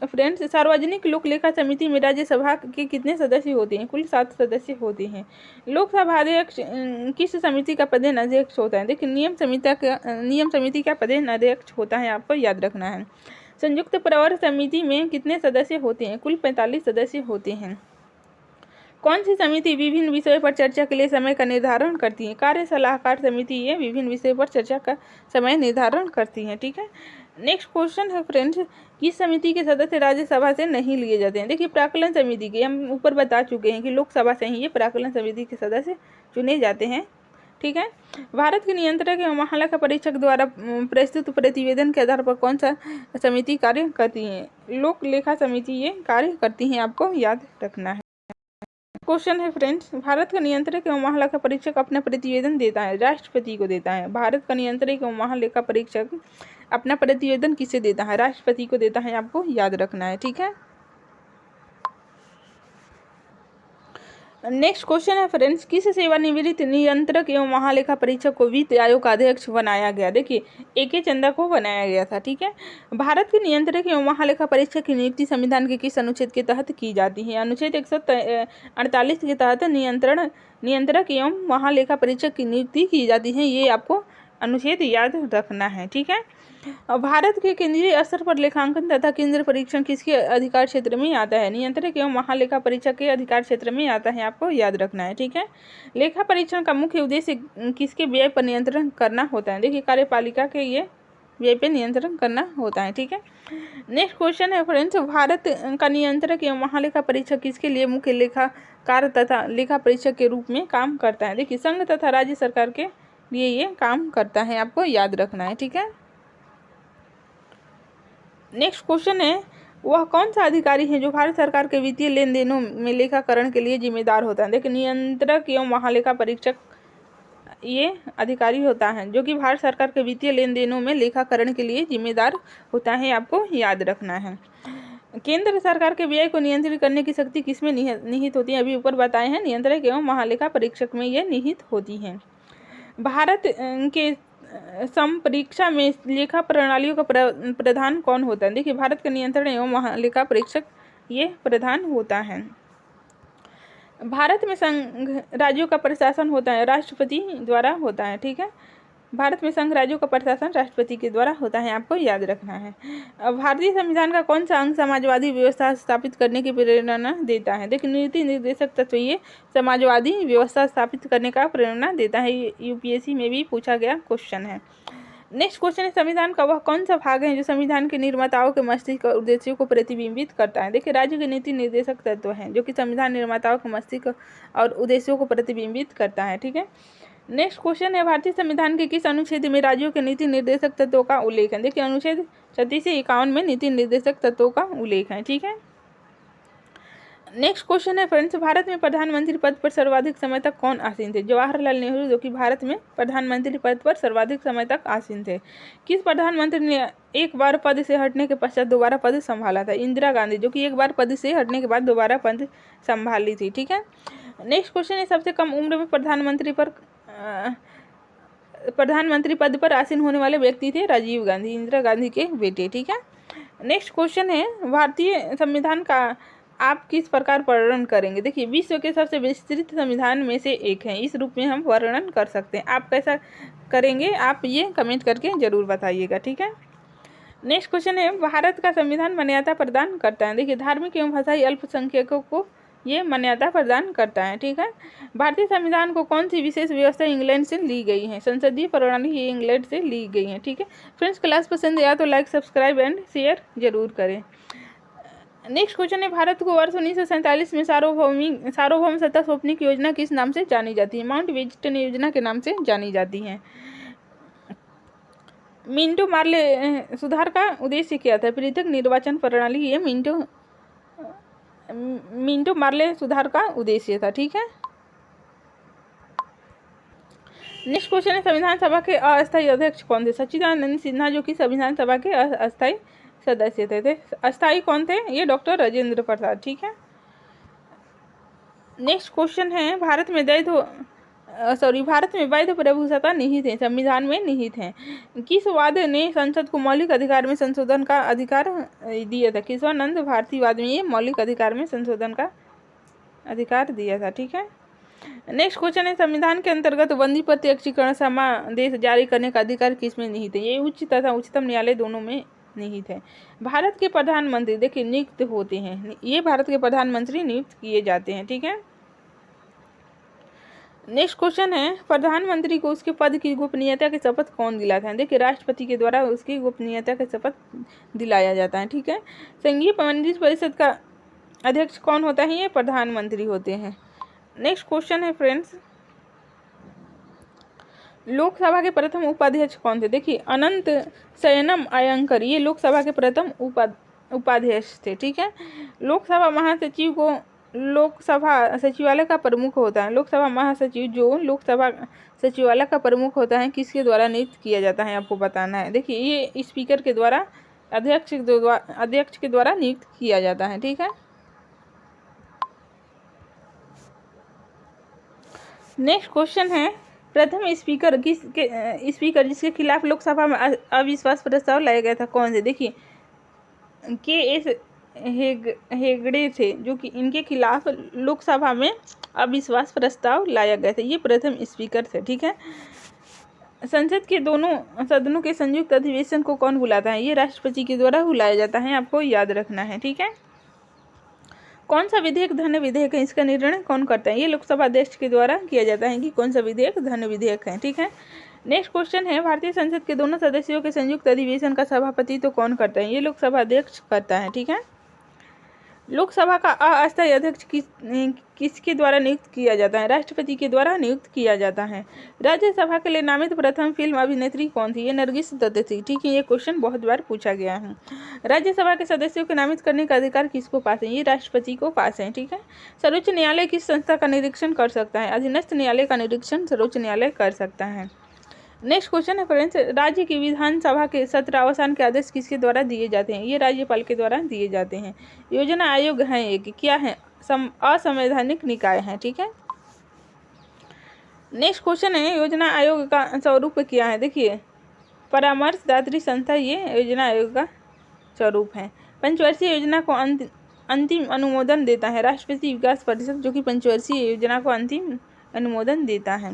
फ्रेंड्स, सार्वजनिक लोक लेखा समिति में राज्यसभा के कितने सदस्य होते हैं? कुल 7 सदस्य होते हैं। लोकसभा अध्यक्ष किस समिति का प्रधान अध्यक्ष होता है? देखिए, नियम समिति का प्रधान अध्यक्ष होता है, आपको याद रखना है। संयुक्त प्रवर समिति में कितने सदस्य होते हैं? कुल 45 सदस्य होते हैं। कौन सी समिति विभिन्न विषयों पर चर्चा के लिए समय का निर्धारण करती है? कार्य सलाहकार समिति ये विभिन्न विषयों पर चर्चा का समय निर्धारण करती है। ठीक है। नेक्स्ट क्वेश्चन है फ्रेंड्स, किस समिति के सदस्य राज्यसभा से नहीं लिए जाते हैं? देखिए, प्राक्कलन समिति के, हम ऊपर बता चुके हैं कि लोकसभा से ही ये प्राक्कलन समिति के सदस्य चुने जाते हैं। ठीक है। भारत के नियंत्रक एवं महालेखा परीक्षक द्वारा प्रस्तुत प्रतिवेदन के आधार पर कौन सा समिति कार्य करती है? लोक लेखा समिति ये कार्य करती है, आपको याद रखना है। क्वेश्चन है फ्रेंड्स, भारत का नियंत्रक एवं महालेखा परीक्षक अपना प्रतिवेदन देता है, राष्ट्रपति को देता है। भारत का नियंत्रक एवं महालेखा परीक्षक अपना प्रतिवेदन किसे देता है? राष्ट्रपति को देता है, आपको याद रखना है। ठीक है। नेक्स्ट क्वेश्चन है फ्रेंड्स, किस सेवानिवृत्त नियंत्रक एवं महालेखा परीक्षक को वित्त आयोग का अध्यक्ष बनाया गया? देखिए, AK चंदा को बनाया गया था। ठीक है। भारत के नियंत्रक एवं महालेखा परीक्षक की नियुक्ति संविधान के किस अनुच्छेद के तहत की जाती है? अनुच्छेद 148 के तहत नियंत्रक एवं महालेखा परीक्षक की नियुक्ति की जाती है। ये आपको अनुच्छेद याद रखना है। ठीक है। भारत के केंद्रीय स्तर पर लेखांकन तथा केंद्र परीक्षण किसके अधिकार क्षेत्र में आता है? नियंत्रक एवं महालेखा परीक्षक के अधिकार क्षेत्र में आता है, आपको याद रखना है। ठीक है। लेखा परीक्षण का मुख्य उद्देश्य किसके व्यय पर नियंत्रण करना होता है? देखिए, कार्यपालिका के ये व्यय पर नियंत्रण करना होता है। ठीक है। नेक्स्ट क्वेश्चन है फ्रेंड्स, भारत का नियंत्रक एवं महालेखा परीक्षक किसके लिए मुख्य लेखाकार तथा लेखा परीक्षक के रूप में काम करता है? देखिए, संघ तथा राज्य सरकार के लिए ये काम करता है, आपको याद रखना है। ठीक है। नेक्स्ट क्वेश्चन है, वह कौन सा अधिकारी है जो भारत सरकार के वित्तीय लेन देनों में लेखाकरण के लिए जिम्मेदार होता है? देखिए, नियंत्रक एवं महालेखा परीक्षक ये अधिकारी होता है जो कि भारत सरकार के वित्तीय लेन देनों में लेखाकरण के लिए जिम्मेदार होता है, आपको याद रखना है। केंद्र सरकार के व्यय को नियंत्रित करने की शक्ति किसमें निहित होती है? अभी ऊपर बताए हैं, नियंत्रक एवं महालेखा परीक्षक में ये निहित होती है। भारत के संपरीक्षा में लेखा प्रणालियों का प्रधान कौन होता है? देखिए, भारत का नियंत्रण एवं महालेखा परीक्षक ये प्रधान होता है। भारत में संघ राज्यों का प्रशासन होता है, राष्ट्रपति द्वारा होता है। ठीक है। भारत में संघ राज्यों का प्रशासन राष्ट्रपति के द्वारा होता है, आपको याद रखना है। भारतीय संविधान का कौन सा अंग समाजवादी व्यवस्था स्थापित करने की प्रेरणा देता है? देखिए, नीति निर्देशक तत्व ये समाजवादी व्यवस्था स्थापित करने का प्रेरणा देता है। UPSC में भी पूछा गया क्वेश्चन है। नेक्स्ट क्वेश्चन है, संविधान का वह कौन सा भाग है जो संविधान के निर्माताओं के मस्तिष्क और उद्देश्यों को प्रतिबिंबित करता है? देखिए, राज्य के नीति निर्देशक तत्व हैं जो कि संविधान निर्माताओं के मस्तिष्क और उद्देश्यों को प्रतिबिंबित करता है। ठीक है। नेक्स्ट क्वेश्चन है, भारतीय संविधान के किस अनुच्छेद में राज्यों के नीति निर्देशक तत्वों का उल्लेख है? देखिए, अनुच्छेद 36 से 51 में नीति निर्देशक तत्वों का उल्लेख है। ठीक है। नेक्स्ट क्वेश्चन है फ्रेंड्स, भारत में प्रधानमंत्री पद पर सर्वाधिक समय तक कौन आसीन थे? जवाहरलाल नेहरू, जो कि भारत में प्रधानमंत्री पद पर सर्वाधिक समय तक आसीन थे। किस प्रधानमंत्री ने एक बार पद से हटने के पश्चात दोबारा पद संभाला था? इंदिरा गांधी, जो कि एक बार पद से हटने के बाद दोबारा पद संभाली थी। ठीक है। नेक्स्ट क्वेश्चन है, सबसे कम उम्र में प्रधानमंत्री पद पर आसीन होने वाले व्यक्ति थे राजीव गांधी, इंदिरा गांधी के बेटे। ठीक है। नेक्स्ट क्वेश्चन है, भारतीय संविधान का आप किस प्रकार वर्णन करेंगे? देखिए, विश्व के सबसे विस्तृत संविधान में से एक है, इस रूप में हम वर्णन कर सकते हैं। आप कैसा करेंगे, आप ये कमेंट करके जरूर बताइएगा। ठीक है। नेक्स्ट क्वेश्चन है, भारत का संविधान मान्यता प्रदान करता है? देखिए, धार्मिक एवं भाषाई अल्पसंख्यकों को ये मान्यता प्रदान करता है। ठीक है। भारतीय संविधान को कौन सी विशेष व्यवस्था इंग्लैंड से ली गई है? संसदीय प्रणाली ये इंग्लैंड से ली गई है। ठीक है। फ्रेंड्स, क्लास पसंद आया तो लाइक, सब्सक्राइब एंड शेयर जरूर करें। नेक्स्ट क्वेश्चन है, भारत को वर्ष 1947 में सार्वभौम सत्ता सौंपने की योजना किस नाम से जानी जाती है? माउंट बेटन योजना के नाम से जानी जाती है। मिंटो मार्ले सुधार का उद्देश्य क्या था? पृथक निर्वाचन प्रणाली ये मिंटो मार्ले सुधार का उद्देश्य था। ठीक है। नेक्स्ट क्वेश्चन है, संविधान सभा के अस्थायी अध्यक्ष कौन थे? सच्चिदानंद सिन्हा, जो कि संविधान सभा के अस्थायी सदस्य थे। अस्थायी कौन थे? ये डॉक्टर राजेंद्र प्रसाद। ठीक है। नेक्स्ट क्वेश्चन है, भारत में भारत में वैध प्रभुसत्ता निहित है, संविधान में निहित है। किस वाद ने संसद को मौलिक अधिकार में संशोधन का अधिकार दिया था? केशवानंद भारतीवाद में ये मौलिक अधिकार में संशोधन का अधिकार दिया था। ठीक है, नेक्स्ट क्वेश्चन है, संविधान के अंतर्गत बंदी प्रत्यक्षीकरण समादेश जारी करने का अधिकार किसमें निहित है? ये उच्च तथा उच्चतम न्यायालय दोनों में निहित है। भारत के प्रधानमंत्री देखिए नियुक्त होते हैं, ये भारत के प्रधानमंत्री नियुक्त किए जाते हैं। ठीक है, नेक्स्ट क्वेश्चन है, प्रधानमंत्री को उसके पद की गोपनीयता की शपथ कौन दिलाता है? देखिए राष्ट्रपति के द्वारा उसकी गोपनीयता की शपथ दिलाया जाता है। ठीक है, संघीय मंत्रिमंडल परिषद का अध्यक्ष कौन होता है? ये प्रधानमंत्री होते हैं। नेक्स्ट क्वेश्चन है फ्रेंड्स, लोकसभा के प्रथम उपाध्यक्ष कौन थे? देखिए अनंत शयनम अयंकर, ये लोकसभा के प्रथम उपाध्यक्ष थे। ठीक है, लोकसभा महासचिव को लोकसभा सचिवालय का प्रमुख होता है। लोकसभा महासचिव जो लोकसभा सचिवालय का प्रमुख होता है किसके द्वारा नियुक्त किया जाता है? आपको बताना है। देखिए ये स्पीकर के द्वारा अध्यक्ष के द्वारा नियुक्त किया जाता है। ठीक है, नेक्स्ट क्वेश्चन है, प्रथम स्पीकर जिसके खिलाफ लोकसभा में अविश्वास प्रस्ताव लाया गया था कौन से? देखिए के.एस. हेगड़े थे, जो कि इनके खिलाफ लोकसभा में अविश्वास प्रस्ताव लाया गया था। ये प्रथम स्पीकर थे। ठीक है, संसद के दोनों सदनों के संयुक्त अधिवेशन को कौन बुलाता है? ये राष्ट्रपति के द्वारा बुलाया जाता है, आपको याद रखना है। ठीक है, कौन सा विधेयक धन विधेयक है? इसका निर्णय कौन करता है? ये लोकसभा अध्यक्ष के द्वारा किया जाता है कि कौन सा विधेयक धन विधेयक है। ठीक है, नेक्स्ट क्वेश्चन है, भारतीय संसद के दोनों सदस्यों के संयुक्त अधिवेशन का सभापति तो कौन करता है? ये लोकसभा अध्यक्ष करता है। ठीक है, लोकसभा का अस्थायी अध्यक्ष किसके द्वारा नियुक्त किया जाता है? राष्ट्रपति के द्वारा नियुक्त किया जाता है। राज्यसभा के लिए नामित प्रथम फिल्म अभिनेत्री कौन थी? ये नरगिस दत्त थी। ठीक है, ये क्वेश्चन बहुत बार पूछा गया है। राज्यसभा के सदस्यों को नामित करने का अधिकार किसको पास है? ये राष्ट्रपति को पास है। ठीक है, सर्वोच्च न्यायालय किस संस्था का निरीक्षण कर सकता है? अधीनस्थ न्यायालय का निरीक्षण सर्वोच्च न्यायालय कर सकता है। नेक्स्ट क्वेश्चन है फ्रेंड्स, राज्य की विधानसभा के सत्र अवसान के आदेश किसके द्वारा दिए जाते हैं? ये राज्यपाल के द्वारा दिए जाते हैं। योजना आयोग है एक, क्या है? असंवैधानिक निकाय है। ठीक है, नेक्स्ट क्वेश्चन है, योजना आयोग का स्वरूप क्या है? देखिए परामर्शदात्री संस्था ये योजना आयोग का स्वरूप है। पंचवर्षीय योजना को अंतिम अनुमोदन देता है राष्ट्रपति विकास परिषद, जो कि पंचवर्षीय योजना को अंतिम अनुमोदन देता है।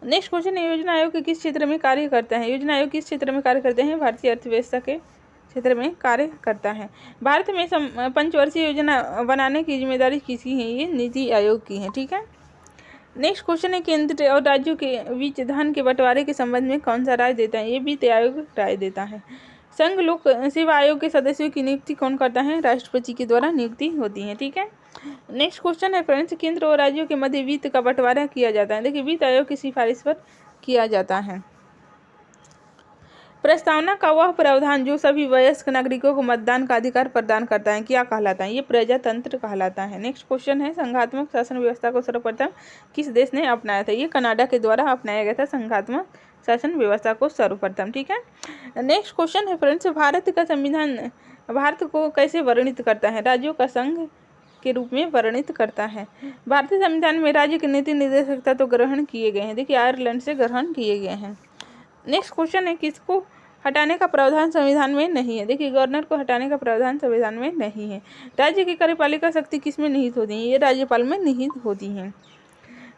नेक्स्ट क्वेश्चन है, योजना आयोग किस क्षेत्र में कार्य करता है? योजना आयोग किस क्षेत्र में कार्य करते हैं? भारतीय अर्थव्यवस्था के क्षेत्र में कार्य करता है। भारत में पंचवर्षीय योजना बनाने की जिम्मेदारी किसकी है? ये नीति आयोग की है। ठीक है, नेक्स्ट क्वेश्चन है, केंद्र और राज्यों के बीच धन के बंटवारे के संबंध में कौन सा राय देता है? ये वित्त आयोग राय देता है। संघ लोक सेवा आयोग के सदस्यों की नियुक्ति कौन करता है? राष्ट्रपति के द्वारा नियुक्ति होती है। ठीक है, नेक्स्ट क्वेश्चन है फ्रेंड्स, केंद्र और राज्यों के मध्य वित्त का बंटवारा किया जाता है? देखिए वित्त आयोग की सिफारिश पर किया जाता है। प्रस्तावना का वह प्रावधान जो सभी वयस्क नागरिकों को मतदान का अधिकार प्रदान करता है क्या कहलाता है? ये प्रजातंत्र कहलाता है। नेक्स्ट क्वेश्चन है, संघात्मक शासन व्यवस्था को सर्वप्रथम किस देश ने अपनाया था? ये कनाडा के द्वारा अपनाया गया था संघात्मक शासन व्यवस्था को सर्वप्रथम। ठीक है, नेक्स्ट क्वेश्चन है फ्रेंड्स, भारत का संविधान भारत को कैसे वर्णित करता है? राज्यों का संघ के रूप में वर्णित करता है। भारतीय संविधान में राज्य के नीति निर्देशकता तो ग्रहण किए गए हैं, देखिए आयरलैंड से ग्रहण किए गए हैं। नेक्स्ट क्वेश्चन है, किसको हटाने का प्रावधान संविधान में नहीं है? देखिए गवर्नर को हटाने का प्रावधान संविधान में नहीं है। राज्य की कार्यपालिका शक्ति किस में निहित होती है? ये राज्यपाल में निहित होती है।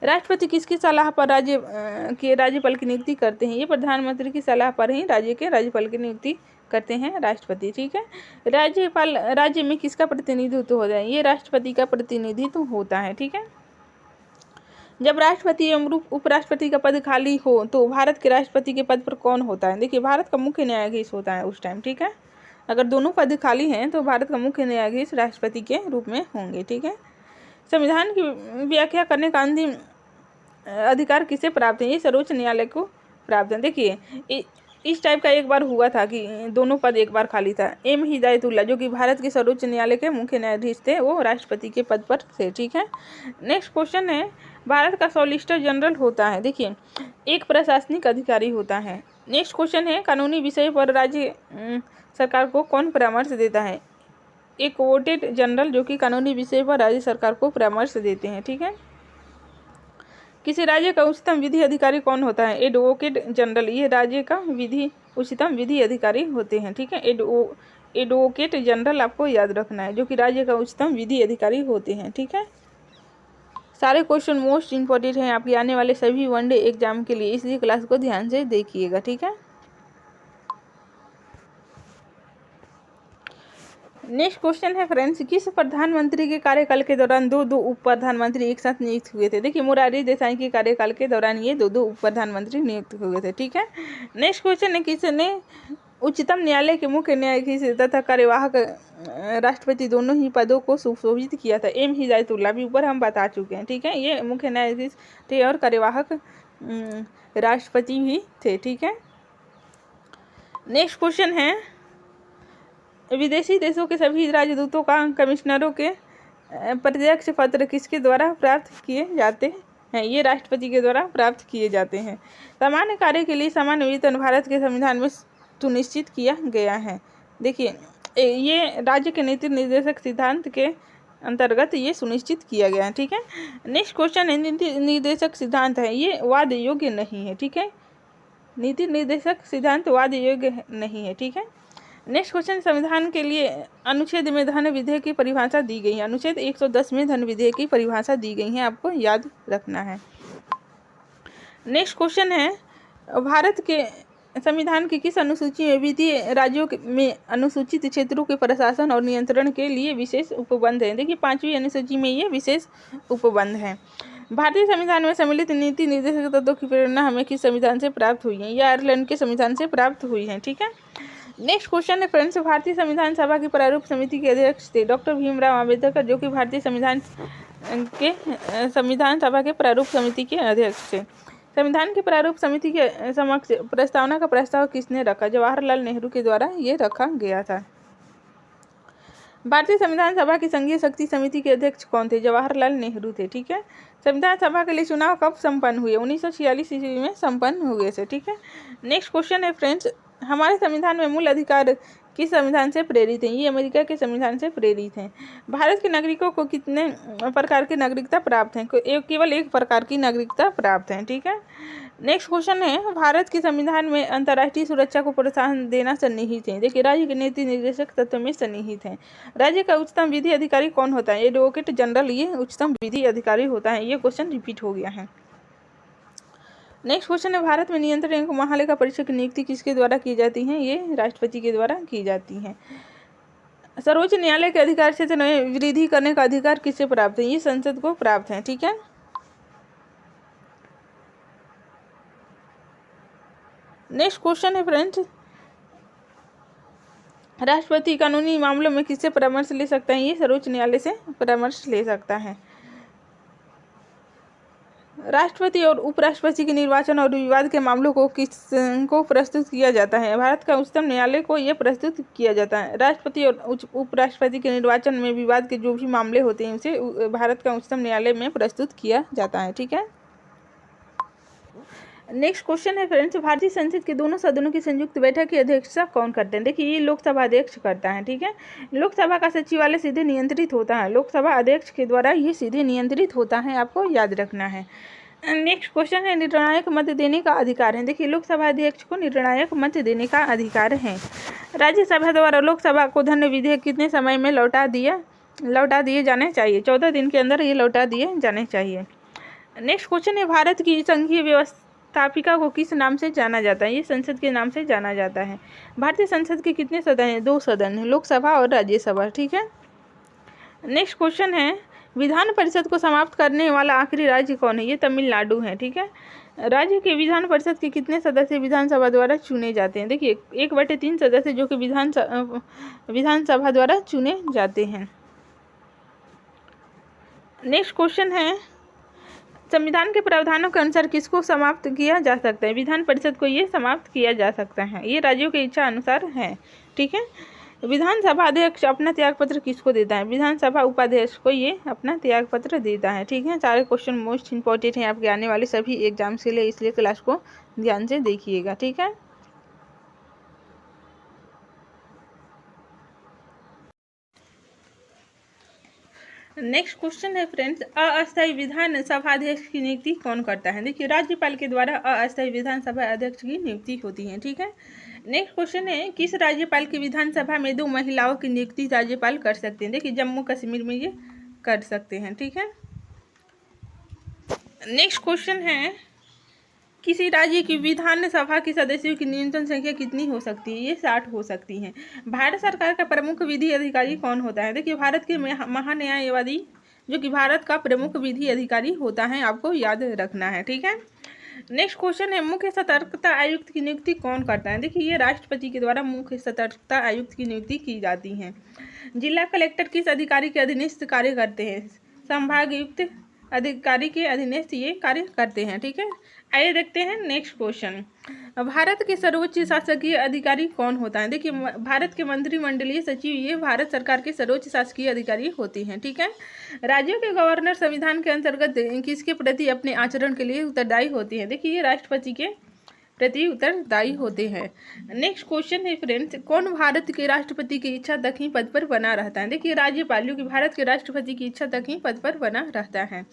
राष्ट्रपति किसकी सलाह पर राज्यपाल की नियुक्ति करते हैं? ये प्रधानमंत्री की सलाह पर ही राज्य के राज्यपाल की नियुक्ति करते हैं राष्ट्रपति। ठीक है, राज्यपाल राज्य में किसका प्रतिनिधित्व होता है? ये राष्ट्रपति का प्रतिनिधित्व होता है। ठीक है, जब राष्ट्रपति एवं उपराष्ट्रपति का पद खाली हो तो भारत के राष्ट्रपति के पद पर कौन होता है? देखिए भारत का मुख्य न्यायाधीश होता है उस टाइम। ठीक है, अगर दोनों पद खाली हैं तो भारत का मुख्य न्यायाधीश राष्ट्रपति के रूप में होंगे। ठीक है, संविधान की व्याख्या करने का अंतिम अधिकार किसे प्राप्त है? ये सर्वोच्च न्यायालय को प्राप्त है। देखिए इस टाइप का एक बार हुआ था कि दोनों पद एक बार खाली था। एम हिदायतुल्ला जो कि भारत के सर्वोच्च न्यायालय के मुख्य न्यायाधीश थे, वो राष्ट्रपति के पद पर थे। ठीक है, नेक्स्ट क्वेश्चन है, भारत का सॉलिसिटर जनरल होता है, देखिए एक प्रशासनिक अधिकारी होता है। नेक्स्ट क्वेश्चन है, कानूनी विषय पर राज्य सरकार को कौन परामर्श देता है? एक वोटेड जनरल जो कि कानूनी विषय पर राज्य सरकार को परामर्श देते हैं। ठीक है, किसी राज्य का उच्चतम विधि अधिकारी कौन होता है? एडवोकेट जनरल, ये राज्य का उच्चतम विधि अधिकारी होते हैं। ठीक है, एडवोकेट जनरल आपको याद रखना है, जो कि राज्य का उच्चतम विधि अधिकारी होते हैं। ठीक है, सारे क्वेश्चन मोस्ट इंपॉर्टेंट हैं आपके आने वाले सभी वनडे एग्जाम के लिए, इसलिए क्लास को ध्यान से देखिएगा। ठीक है, नेक्स्ट क्वेश्चन है फ्रेंड्स, किस प्रधानमंत्री के कार्यकाल के दौरान दो उप प्रधानमंत्री एक साथ नियुक्त हुए थे? देखिए, मोरारजी देसाई के कार्यकाल के दौरान ये दो उप प्रधानमंत्री नियुक्त हुए थे। ठीक है, नेक्स्ट क्वेश्चन है, किसने उच्चतम न्यायालय के मुख्य न्यायाधीश तथा कार्यवाहक राष्ट्रपति दोनों ही पदों को सुशोभित किया था? एम हिदायतुल्लाह, भी ऊपर हम बता चुके हैं। ठीक है, ये मुख्य न्यायाधीश थे और कार्यवाहक राष्ट्रपति भी थे। ठीक है, नेक्स्ट क्वेश्चन है, विदेशी देशों के सभी राजदूतों का कमिश्नरों के प्रत्यक्ष पत्र किसके द्वारा प्राप्त किए जाते हैं? ये राष्ट्रपति के द्वारा प्राप्त किए जाते हैं। सामान्य कार्य के लिए सामान्य वेतन भारत के संविधान में सुनिश्चित किया गया है। देखिए, ये राज्य के नीति निर्देशक सिद्धांत के अंतर्गत ये सुनिश्चित किया गया है। ठीक है, नेक्स्ट क्वेश्चन है, नीति निर्देशक सिद्धांत है ये वाद योग्य नहीं है। ठीक है, नीति निर्देशक सिद्धांत वाद योग्य नहीं है। ठीक है, नेक्स्ट क्वेश्चन, संविधान के लिए अनुच्छेद में धन विधेयक की परिभाषा दी गई है? अनुच्छेद 110 में धन विधेयक की परिभाषा दी गई है, आपको याद रखना है। नेक्स्ट क्वेश्चन है, भारत के संविधान की किस अनुसूची में वित्तीय राज्यों में अनुसूचित क्षेत्रों के प्रशासन और नियंत्रण के लिए विशेष उपबंध है? देखिए, 5वीं अनुसूची में ये विशेष उपबंध है। भारतीय संविधान में सम्मिलित नीति निर्देशक तत्वों की प्रेरणा हमें किस संविधान से प्राप्त हुई है? यह आयरलैंड के संविधान से प्राप्त हुई है। ठीक है, नेक्स्ट क्वेश्चन है फ्रेंड्स, भारतीय संविधान सभा की प्रारूप समिति के अध्यक्ष थे डॉक्टर भीमराव अम्बेडकर, जो कि भारतीय संविधान सभा के प्रारूप समिति के अध्यक्ष थे। संविधान की प्रारूप समिति के समक्ष प्रस्तावना का प्रस्ताव किसने रखा? जवाहरलाल नेहरू के द्वारा ये रखा गया था। भारतीय संविधान सभा की संघीय शक्ति समिति के अध्यक्ष कौन थे? जवाहरलाल नेहरू थे। ठीक है, संविधान सभा के लिए चुनाव कब संपन्न हुए? 1946 ईस्वी में संपन्न हुए थे। ठीक है, नेक्स्ट क्वेश्चन है फ्रेंड्स, हमारे संविधान में मूल अधिकार किस संविधान से प्रेरित हैं? ये अमेरिका के संविधान से प्रेरित हैं। भारत के नागरिकों को कितने प्रकार की नागरिकता प्राप्त है? केवल एक प्रकार की नागरिकता प्राप्त है। ठीक है, नेक्स्ट क्वेश्चन है, भारत के संविधान में अंतर्राष्ट्रीय सुरक्षा को प्रोत्साहन देना सन्निहित है? देखिए, राज्य के नीति निर्देशक तत्व में सन्निहित है। राज्य का उच्चतम विधि अधिकारी कौन होता है? एडवोकेट जनरल, ये उच्चतम विधि अधिकारी होता है। ये क्वेश्चन रिपीट हो गया है। नेक्स्ट क्वेश्चन है, भारत में नियंत्रण एवं महालेखा परीक्षक की नियुक्ति किसके द्वारा की जाती है? ये राष्ट्रपति के द्वारा की जाती है। सर्वोच्च न्यायालय के अधिकार क्षेत्र में वृद्धि करने का अधिकार किससे प्राप्त है? ये संसद को प्राप्त है। ठीक है, नेक्स्ट क्वेश्चन है फ्रेंड्स, राष्ट्रपति कानूनी मामलों में किससे परामर्श ले सकता है? ये सर्वोच्च न्यायालय से परामर्श ले सकता है। राष्ट्रपति और उपराष्ट्रपति के निर्वाचन और विवाद के मामलों को किसको प्रस्तुत किया जाता है? भारत का उच्चतम न्यायालय को यह प्रस्तुत किया जाता है। राष्ट्रपति और उपराष्ट्रपति के निर्वाचन में विवाद के जो भी मामले होते हैं उसे भारत का उच्चतम न्यायालय में प्रस्तुत किया जाता है। ठीक है, नेक्स्ट क्वेश्चन है फ्रेंड्स, भारतीय संसद के दोनों सदनों की संयुक्त बैठक की अध्यक्षता कौन करते हैं? देखिए, ये लोकसभा अध्यक्ष करता है। ठीक है, लोकसभा का सचिवालय सीधे नियंत्रित होता है, लोकसभा अध्यक्ष के द्वारा ये सीधे नियंत्रित होता है, आपको याद रखना है। नेक्स्ट क्वेश्चन है, निर्णायक मत देने का अधिकार है? देखिए, लोकसभा अध्यक्ष को निर्णायक मत देने का अधिकार है। राज्यसभा द्वारा लोकसभा को धन विधेयक कितने समय में लौटा दिए जाने चाहिए? 14 दिन के अंदर ये लौटा दिए जाने चाहिए। नेक्स्ट क्वेश्चन है, भारत की संघीय व्यवस्थापिका को किस नाम से जाना जाता है? ये संसद के नाम से जाना जाता है। भारतीय संसद के कितने सदन हैं? 2 सदन हैं, लोकसभा और राज्यसभा। ठीक है, नेक्स्ट क्वेश्चन है, विधान परिषद को समाप्त करने वाला आखिरी राज्य कौन है? ये तमिलनाडु है। ठीक है, राज्य के विधान परिषद के कितने सदस्य विधानसभा द्वारा चुने जाते हैं? देखिए, 1/3 सदस्य जो कि विधानसभा द्वारा चुने जाते हैं। नेक्स्ट क्वेश्चन है, संविधान के प्रावधानों के अनुसार किसको समाप्त किया जा सकता है? विधान परिषद को ये समाप्त किया जा सकता है, ये राज्यों की इच्छा अनुसार है। ठीक है, विधानसभा अध्यक्ष अपना त्याग पत्र किसको देता है? विधानसभा उपाध्यक्ष को ये अपना त्याग पत्र देता है। ठीक है, सारे क्वेश्चन मोस्ट इंपॉर्टेंट हैं आपके आने वाले सभी एग्जाम्स के लिए, इसलिए क्लास को ध्यान से देखिएगा। ठीक है, नेक्स्ट क्वेश्चन है फ्रेंड्स, अस्थायी विधानसभा अध्यक्ष की नियुक्ति कौन करता है? देखिए राज्यपाल के द्वारा अस्थायी विधानसभा अध्यक्ष की नियुक्ति होती है, ठीक है। नेक्स्ट क्वेश्चन है, किस राज्यपाल की विधानसभा में 2 महिलाओं की नियुक्ति राज्यपाल कर सकते हैं? देखिए जम्मू कश्मीर में ये कर सकते हैं, ठीक है। नेक्स्ट क्वेश्चन है, किसी राज्य की विधानसभा के सदस्यों की न्यूनतम संख्या कितनी हो सकती है? ये 60 हो सकती है। भारत सरकार का प्रमुख विधि अधिकारी कौन होता है? देखिए भारत के महान्यायवादी जो कि भारत का प्रमुख विधि अधिकारी होता है, आपको याद रखना है, ठीक है। नेक्स्ट क्वेश्चन है, मुख्य सतर्कता आयुक्त की नियुक्ति कौन करता है? देखिए ये राष्ट्रपति के द्वारा मुख्य सतर्कता आयुक्त की नियुक्ति की जाती है। जिला कलेक्टर किस अधिकारी के अधीनस्थ कार्य करते हैं? संभागायुक्त अधिकारी के अधीनस्थ ये कार्य करते हैं, ठीक है। आइए देखते हैं नेक्स्ट क्वेश्चन, भारत के सर्वोच्च शासकीय अधिकारी कौन होता है? देखिए भारत के मंत्रिमंडलीय सचिव ये भारत सरकार के सर्वोच्च शासकीय अधिकारी होते हैं, ठीक है। राज्यों के गवर्नर संविधान के अंतर्गत किसके प्रति अपने आचरण के लिए उत्तरदायी होते हैं? देखिए ये राष्ट्रपति के प्रति उत्तरदायी होते हैं। नेक्स्ट क्वेश्चन है फ्रेंड्स, कौन भारत के राष्ट्रपति की इच्छा तक ही पद पर बना रहता है? देखिए राज्यपाल जो कि भारत के राष्ट्रपति की इच्छा तक ही पद पर बना रहता है।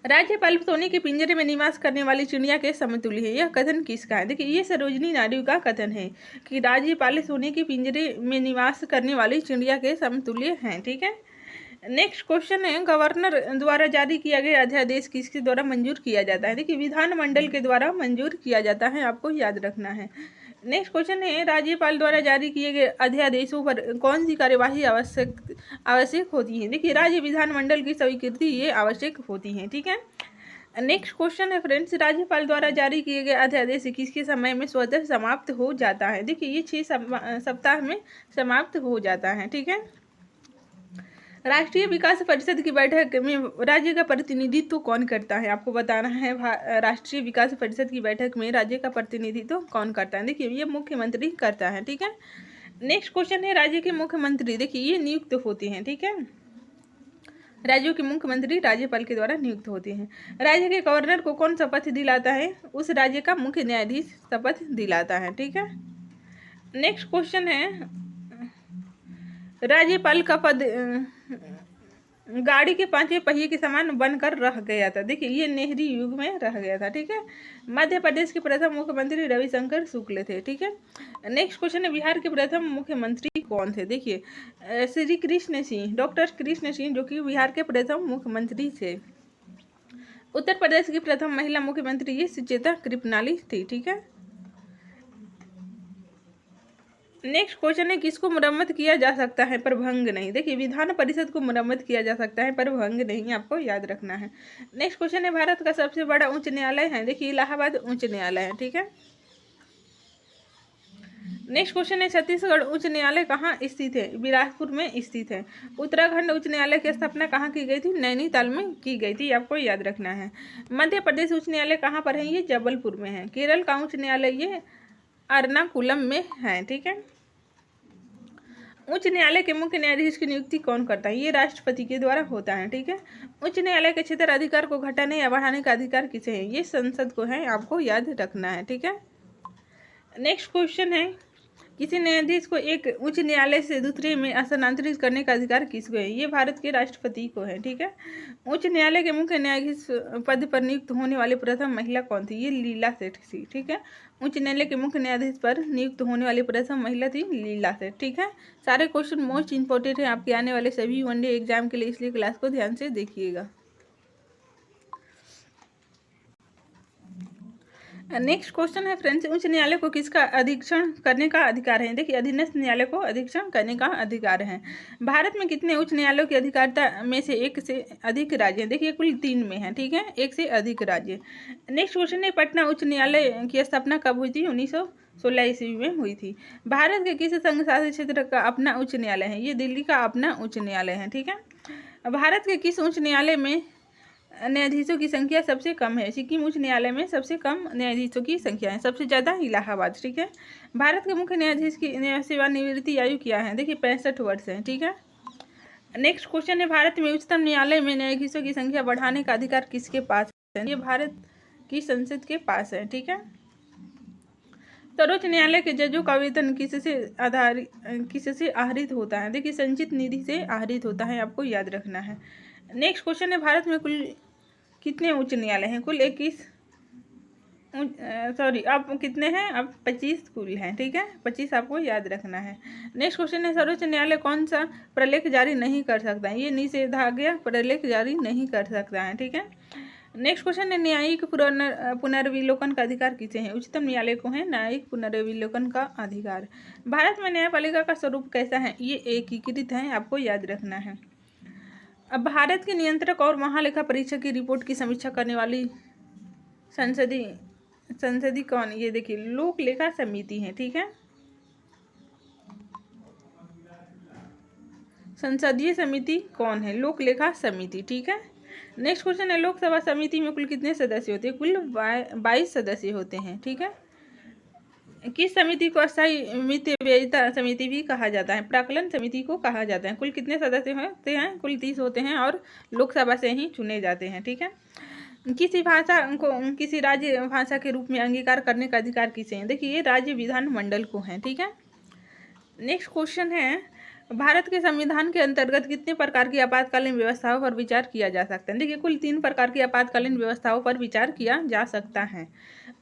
राज्यपाल सोने के पिंजरे में निवास करने वाली चिड़िया के समतुल्य है, यह कथन किसका है? देखिए ये सरोजिनी नायडू का कथन है कि राज्यपाल सोने के पिंजरे में निवास करने वाली चिड़िया के समतुल्य हैं, ठीक है। नेक्स्ट क्वेश्चन है, गवर्नर द्वारा जारी किया गया अध्यादेश किसके द्वारा मंजूर किया जाता है? देखिए विधानमंडल के द्वारा मंजूर किया जाता है, आपको याद रखना है। नेक्स्ट क्वेश्चन है, राज्यपाल द्वारा जारी किए गए अध्यादेशों पर कौन सी कार्यवाही आवश्यक होती है? देखिए राज्य विधानमंडल की स्वीकृति ये आवश्यक होती है, ठीक है। नेक्स्ट क्वेश्चन है फ्रेंड्स, राज्यपाल द्वारा जारी किए गए अध्यादेश किसके समय में स्वतः समाप्त हो जाता है? देखिए ये 6 सप्ताह में समाप्त हो जाता है, ठीक है। राष्ट्रीय विकास परिषद की बैठक में राज्य का प्रतिनिधित्व कौन करता है? आपको बताना है राष्ट्रीय विकास परिषद की बैठक में राज्य का प्रतिनिधित्व कौन करता है? देखिए ये मुख्यमंत्री करता है, ठीक है। नेक्स्ट क्वेश्चन है, राज्य के मुख्यमंत्री देखिए ये नियुक्त होते हैं, ठीक है। राज्यों के मुख्यमंत्री राज्यपाल के द्वारा नियुक्त होते हैं। राज्य के गवर्नर को कौन शपथ दिलाता है? उस राज्य का मुख्य न्यायाधीश शपथ दिलाता है, ठीक है। नेक्स्ट क्वेश्चन है, राज्यपाल का पद गाड़ी के 5वें पहिए के समान बनकर रह गया था। देखिए ये नेहरू युग में रह गया था, ठीक है। मध्य प्रदेश के प्रथम मुख्यमंत्री रविशंकर शुक्ल थे, ठीक है। नेक्स्ट क्वेश्चन है, बिहार के प्रथम मुख्यमंत्री कौन थे? देखिए श्री कृष्ण सिंह, डॉक्टर कृष्ण सिंह जो कि बिहार के प्रथम मुख्यमंत्री थे। उत्तर प्रदेश की प्रथम महिला मुख्यमंत्री ये सुचेता कृपलानी थी, ठीक है। नेक्स्ट क्वेश्चन है, किसको मुरम्मत किया जा सकता है पर भंग नहीं? देखिए विधान परिषद को मुरम्मत किया जा सकता है पर भंग नहीं, आपको याद रखना है। नेक्स्ट क्वेश्चन है, भारत का सबसे बड़ा उच्च न्यायालय है? देखिए इलाहाबाद उच्च न्यायालय है, ठीक है। नेक्स्ट क्वेश्चन है, छत्तीसगढ़ उच्च न्यायालय कहाँ स्थित है? बिलासपुर में स्थित है। उत्तराखंड उच्च न्यायालय की स्थापना कहाँ की गई थी? नैनीताल में की गई थी, आपको याद रखना है। मध्य प्रदेश उच्च न्यायालय कहाँ पर है? ये जबलपुर में है। केरल का उच्च न्यायालय ये एर्नाकुलम में है, ठीक है। उच्च न्यायालय के मुख्य न्यायाधीश की नियुक्ति कौन करता है? ये राष्ट्रपति के द्वारा होता है, ठीक है। उच्च न्यायालय के क्षेत्र अधिकार को घटाने या बढ़ाने का अधिकार किसे है? ये संसद को है, आपको याद रखना है, ठीक है। नेक्स्ट क्वेश्चन है, किसी न्यायाधीश को एक उच्च न्यायालय से दूसरे में स्थानांतरित करने का अधिकार किसको है? ये भारत के राष्ट्रपति को है, ठीक है। उच्च न्यायालय के मुख्य न्यायाधीश पद पर नियुक्त होने वाली प्रथम महिला कौन थी? ये लीला सेठ थी, ठीक है। उच्च न्यायालय के मुख्य न्यायाधीश पर नियुक्त होने वाली प्रथम महिला थी लीला सेठ, ठीक है। सारे क्वेश्चन मोस्ट इंपॉर्टेंट है आपके आने वाले सभी वनडे एग्जाम के लिए, इसलिए क्लास को ध्यान से देखिएगा। नेक्स्ट क्वेश्चन है फ्रेंड्स, उच्च न्यायालय को किसका अधीक्षण करने का अधिकार है? देखिए अधीनस्थ न्यायालय को अधीक्षण करने का अधिकार है। भारत में कितने उच्च न्यायालयों की अधिकारिता में से एक से अधिक राज्य हैं? देखिए कुल 3 में है, ठीक है, एक से अधिक राज्य। नेक्स्ट क्वेश्चन है, पटना उच्च न्यायालय की स्थापना कब हुई थी? 1916 ईस्वी में हुई थी। भारत के किस संघ शासित क्षेत्र का अपना उच्च न्यायालय है? ये दिल्ली का अपना उच्च न्यायालय है, ठीक है। भारत के किस उच्च न्यायालय में न्यायाधीशों की संख्या सबसे कम है? सिक्किम उच्च न्यायालय में सबसे कम न्यायाधीशों की संख्या है, सबसे ज़्यादा इलाहाबाद, ठीक है। भारत के मुख्य न्यायाधीश की सेवानिवृत्ति आयु क्या है? देखिए 65 वर्ष है, ठीक है। नेक्स्ट क्वेश्चन है, भारत में उच्चतम न्यायालय में न्यायाधीशों की संख्या बढ़ाने का अधिकार किसके पास है? ये भारत की संसद के पास है, ठीक है। सर्वोच्च न्यायालय के जजों का वेतन किससे आहरित होता है? देखिए संचित निधि से आहरित होता है, आपको याद रखना है। नेक्स्ट क्वेश्चन है, भारत में कुल कितने उच्च न्यायालय हैं? कुल 21, सॉरी अब कितने हैं? अब 25 कुल हैं, ठीक है, 25 आपको याद रखना है। नेक्स्ट क्वेश्चन है, सर्वोच्च न्यायालय कौन सा प्रलेख जारी नहीं कर सकता है? ये निषेधाज्ञा प्रलेख जारी नहीं कर सकता है, ठीक है। नेक्स्ट क्वेश्चन है, न्यायिक पुनर्विलोकन का अधिकार किसे है? उच्चतम न्यायालय को है न्यायिक पुनर्विलोकन का अधिकार। भारत में न्यायपालिका का स्वरूप कैसा है? ये एकीकृत है, आपको याद रखना है। अब भारत के नियंत्रक और महालेखा परीक्षक की रिपोर्ट की समीक्षा करने वाली संसदीय कौन? ये देखिए लोक लेखा समिति है, ठीक है, संसदीय समिति कौन है? लोक लेखा समिति, ठीक है। नेक्स्ट क्वेश्चन है, लोकसभा समिति में कुल कितने सदस्य होते हैं? कुल 22 सदस्य होते हैं, ठीक है। किस समिति को अस्थायी मित व्ययिता समिति भी कहा जाता है? प्राक्कलन समिति को कहा जाता है। कुल कितने सदस्य होते हैं? कुल 30 होते हैं और लोकसभा से ही चुने जाते हैं, ठीक है। किसी भाषा को किसी राज्य भाषा के रूप में अंगीकार करने का अधिकार किसे है? देखिए ये राज्य विधानमंडल को है, ठीक है। नेक्स्ट क्वेश्चन है, भारत के संविधान के अंतर्गत कितने प्रकार की आपातकालीन व्यवस्थाओं पर विचार किया जा सकता है? देखिए कुल 3 प्रकार की आपातकालीन व्यवस्थाओं पर विचार किया जा सकता है।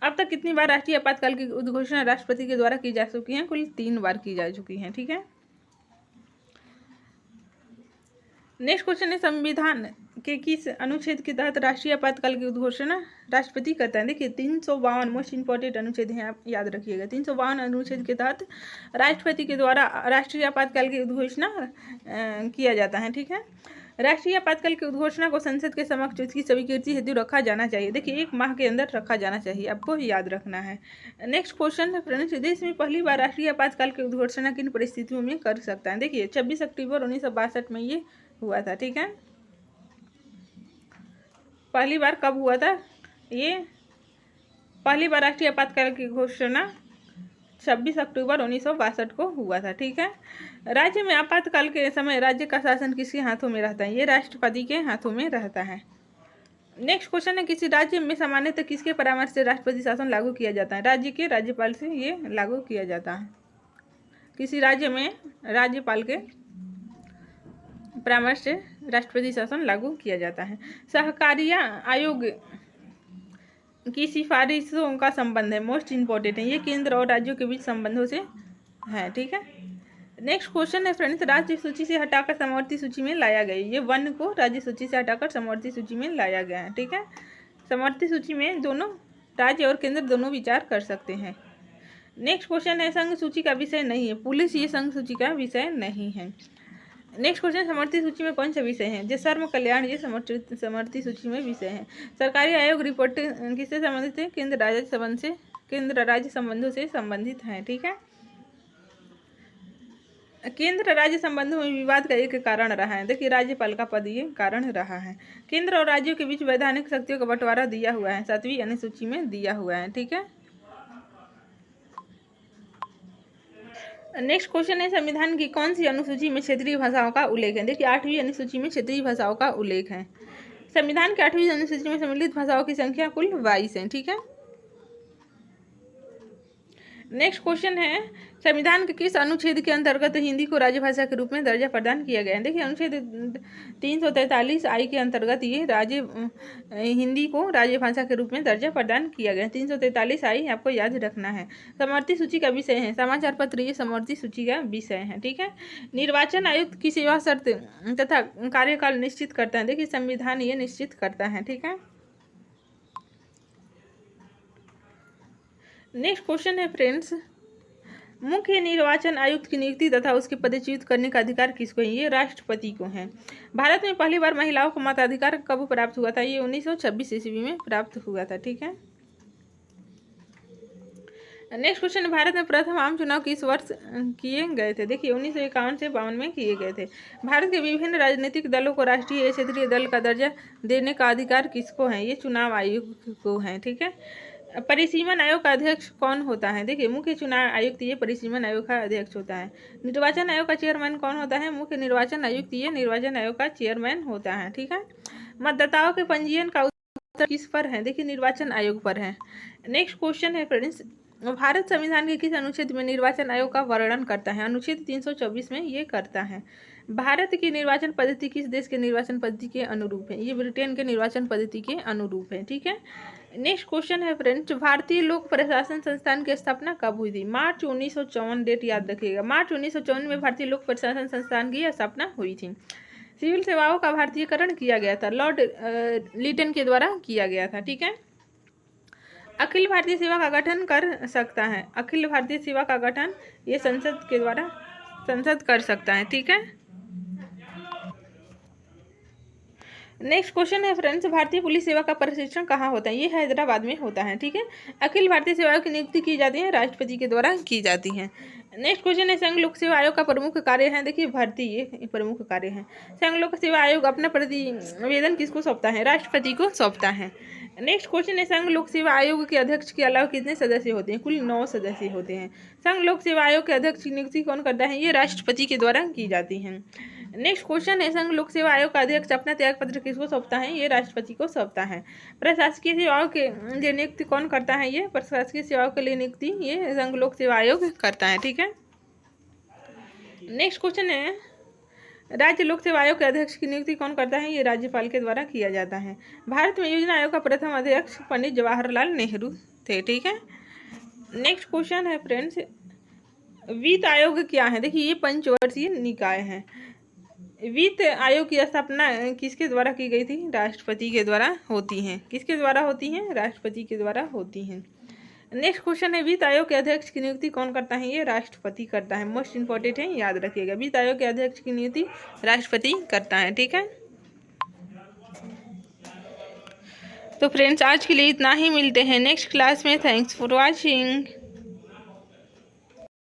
अब तक कितनी बार राष्ट्रीय आपातकाल की उद्घोषणा राष्ट्रपति के द्वारा की जा चुकी है? कुल 3 बार की जा चुकी है, ठीक है। नेक्स्ट क्वेश्चन है, संविधान के किस अनुच्छेद के तहत राष्ट्रीय आपातकाल की उद्घोषणा राष्ट्रपति करता है? देखिए 352 मोस्ट इंपॉर्टेंट अनुच्छेद है, आप याद रखिएगा। 352 अनुच्छेद के तहत राष्ट्रपति के द्वारा राष्ट्रीय आपातकाल की उद्घोषणा किया जाता है, ठीक है। राष्ट्रीय आपातकाल की उद्घोषणा को संसद के समक्ष उसकी स्वीकृति हेतु रखा जाना चाहिए। देखिए 1 माह के अंदर रखा जाना चाहिए, आपको याद रखना है। नेक्स्ट क्वेश्चन है फ्रेंड्स, देश में पहली बार राष्ट्रीय आपातकाल की उद्घोषणा किन परिस्थितियों में कर सकता है? देखिए 26 अक्टूबर 1962 में ये हुआ था, ठीक है। पहली बार कब हुआ था? ये पहली बार राष्ट्रीय आपातकाल की घोषणा 26 अक्टूबर 1962 को हुआ था, ठीक है। राज्य में आपातकाल के समय राज्य का शासन किसके हाथों में रहता है? ये राष्ट्रपति के हाथों में रहता है। नेक्स्ट क्वेश्चन है, किसी राज्य में सामान्यतः किसके परामर्श से राष्ट्रपति शासन लागू किया जाता है? राज्य के राज्यपाल से ये लागू किया जाता है। किसी राज्य में राज्यपाल के परामर्श से राष्ट्रपति शासन लागू किया जाता है। सहकारिता आयोग की सिफारिशों का संबंध है, मोस्ट इंपॉर्टेंट है, ये केंद्र और राज्यों के बीच संबंधों से है, ठीक है। नेक्स्ट क्वेश्चन है फ्रेंड्स, राज्य सूची से हटाकर समवर्ती सूची में लाया गया। ये 1 को राज्य सूची से हटाकर समवर्ती सूची में लाया गया है, ठीक है। समवर्ती सूची में दोनों राज्य और केंद्र दोनों विचार कर सकते हैं। नेक्स्ट क्वेश्चन है, संघ सूची का विषय नहीं है। पुलिस ये संघ सूची का विषय नहीं है। नेक्स्ट क्वेश्चन, समवर्ती सूची में कौन सा विषय है? जो सर्व कल्याण, ये समवर्ती सूची में विषय है। सरकारी आयोग रिपोर्ट किससे संबंधित है? केंद्र राज्य संबंधों से संबंधित है, ठीक है। केंद्र राज्य संबंधों में विवाद का एक कारण रहा है। देखिए राज्यपाल का पद ये कारण रहा है। केंद्र और राज्यों के बीच वैधानिक शक्तियों का बंटवारा दिया हुआ है, 7वीं अनुसूची में दिया हुआ है, ठीक है। नेक्स्ट क्वेश्चन है, संविधान की कौन सी अनुसूची में क्षेत्रीय भाषाओं का उल्लेख है? देखिए 8वीं अनुसूची में क्षेत्रीय भाषाओं का उल्लेख है। संविधान की 8वीं अनुसूची में सम्मिलित भाषाओं की संख्या कुल 22 है, ठीक है। नेक्स्ट क्वेश्चन है, संविधान के किस अनुच्छेद के अंतर्गत हिंदी को राजभाषा के रूप में दर्जा प्रदान किया गया है? देखिए अनुच्छेद 343 के अंतर्गत ये हिंदी को राजभाषा के रूप में दर्जा प्रदान किया गया है। 343 आपको याद रखना है। समवर्ती सूची का विषय है समाचार पत्र, ये समवर्ती सूची का विषय है, ठीक है। निर्वाचन आयुक्त की सेवा शर्त तथा कार्यकाल निश्चित करता है। देखिए संविधान ये निश्चित करता है, ठीक है। नेक्स्ट क्वेश्चन है फ्रेंड्स, मुख्य निर्वाचन आयुक्त की नियुक्ति तथा उसके पदच्युत करने का अधिकार किसको है? ये राष्ट्रपति को है। भारत में पहली बार महिलाओं को मताधिकार कब प्राप्त हुआ था? ये 1926 ईस्वी में प्राप्त हुआ था, ठीक है। नेक्स्ट क्वेश्चन, भारत में प्रथम आम चुनाव किस वर्ष किए गए थे? देखिए 1951 से 52 में किए गए थे। भारत के विभिन्न राजनीतिक दलों को राष्ट्रीय या क्षेत्रीय दल का दर्जा देने का अधिकार किसको है? ये चुनाव आयोग को है, ठीक है। परिसीमन आयोग का अध्यक्ष कौन होता है? देखिए मुख्य चुनाव आयुक्त ये परिसीमन आयोग का अध्यक्ष होता है। निर्वाचन आयोग का चेयरमैन कौन होता है? मुख्य निर्वाचन आयुक्त ये निर्वाचन आयोग का चेयरमैन होता है, ठीक है। मतदाताओं के पंजीयन का उत्तर किस पर है? देखिए निर्वाचन आयोग पर है। नेक्स्ट क्वेश्चन है फ्रेंड्स, भारत संविधान के किस अनुच्छेद में निर्वाचन आयोग का वर्णन करता है? अनुच्छेद 324 में ये करता है। भारत की निर्वाचन पद्धति किस देश के निर्वाचन पद्धति के अनुरूप है? ये ब्रिटेन के निर्वाचन पद्धति के अनुरूप है। ठीक है, नेक्स्ट क्वेश्चन है फ्रेंड्स, भारतीय लोक प्रशासन संस्थान की स्थापना कब हुई थी? मार्च 1954, डेट याद रखिएगा। मार्च 1954 में भारतीय लोक प्रशासन संस्थान की स्थापना हुई थी। सिविल सेवाओं का भारतीयकरण किया गया था, लॉर्ड लिटन के द्वारा किया गया था। ठीक है, अखिल भारतीय सेवा का गठन कर सकता है, अखिल भारतीय सेवा का गठन ये संसद के द्वारा संसद कर सकता है। ठीक है, नेक्स्ट क्वेश्चन है फ्रेंड्स, भारतीय पुलिस सेवा का प्रशिक्षण कहाँ होता है? ये हैदराबाद में होता है। ठीक है, अखिल भारतीय सेवाओं की नियुक्ति की जाती है, राष्ट्रपति के द्वारा की जाती है। नेक्स्ट क्वेश्चन है, संघ लोक सेवा आयोग का प्रमुख कार्य है? देखिए भर्ती, ये प्रमुख कार्य है। संघ लोक सेवा आयोग अपना प्रतिवेदन किसको सौंपता है? राष्ट्रपति को सौंपता है। नेक्स्ट क्वेश्चन है, संघ लोक सेवा आयोग के अध्यक्ष के अलावा कितने सदस्य होते हैं? कुल 9 सदस्य होते हैं। संघ लोक सेवा आयोग के अध्यक्ष की नियुक्ति कौन करता है? ये राष्ट्रपति के द्वारा की जाती है। नेक्स्ट क्वेश्चन है, संघ लोक सेवा आयोग का अध्यक्ष अपना त्याग पत्र किसको सौंपता है? ये राष्ट्रपति को सौंपता है। प्रशासकीय सेवाओं के लिए नियुक्ति कौन करता है? ये प्रशासकीय सेवाओं के लिए नियुक्ति ये संघ लोक सेवा आयोग करता है। ठीक है, नेक्स्ट क्वेश्चन है, राज्य लोक सेवा आयोग के अध्यक्ष की नियुक्ति कौन करता है? ये राज्यपाल के द्वारा किया जाता है। भारत में योजना आयोग का प्रथम अध्यक्ष पंडित जवाहरलाल नेहरू थे। ठीक है, नेक्स्ट क्वेश्चन है फ्रेंड्स, वित्त आयोग क्या है? देखिए ये पंचवर्षीय निकाय है। वित्त आयोग की स्थापना किसके द्वारा की गई थी? राष्ट्रपति के द्वारा होती हैं। किसके द्वारा होती हैं? राष्ट्रपति के द्वारा होती हैं। नेक्स्ट क्वेश्चन है, वित्त आयोग के अध्यक्ष की नियुक्ति कौन करता है? ये राष्ट्रपति करता है। मोस्ट इंपॉर्टेंट है, याद रखिएगा, वित्त आयोग के अध्यक्ष की नियुक्ति राष्ट्रपति करता है। ठीक है, तो फ्रेंड्स आज के लिए इतना ही, मिलते हैं नेक्स्ट क्लास में। Thanks for watching.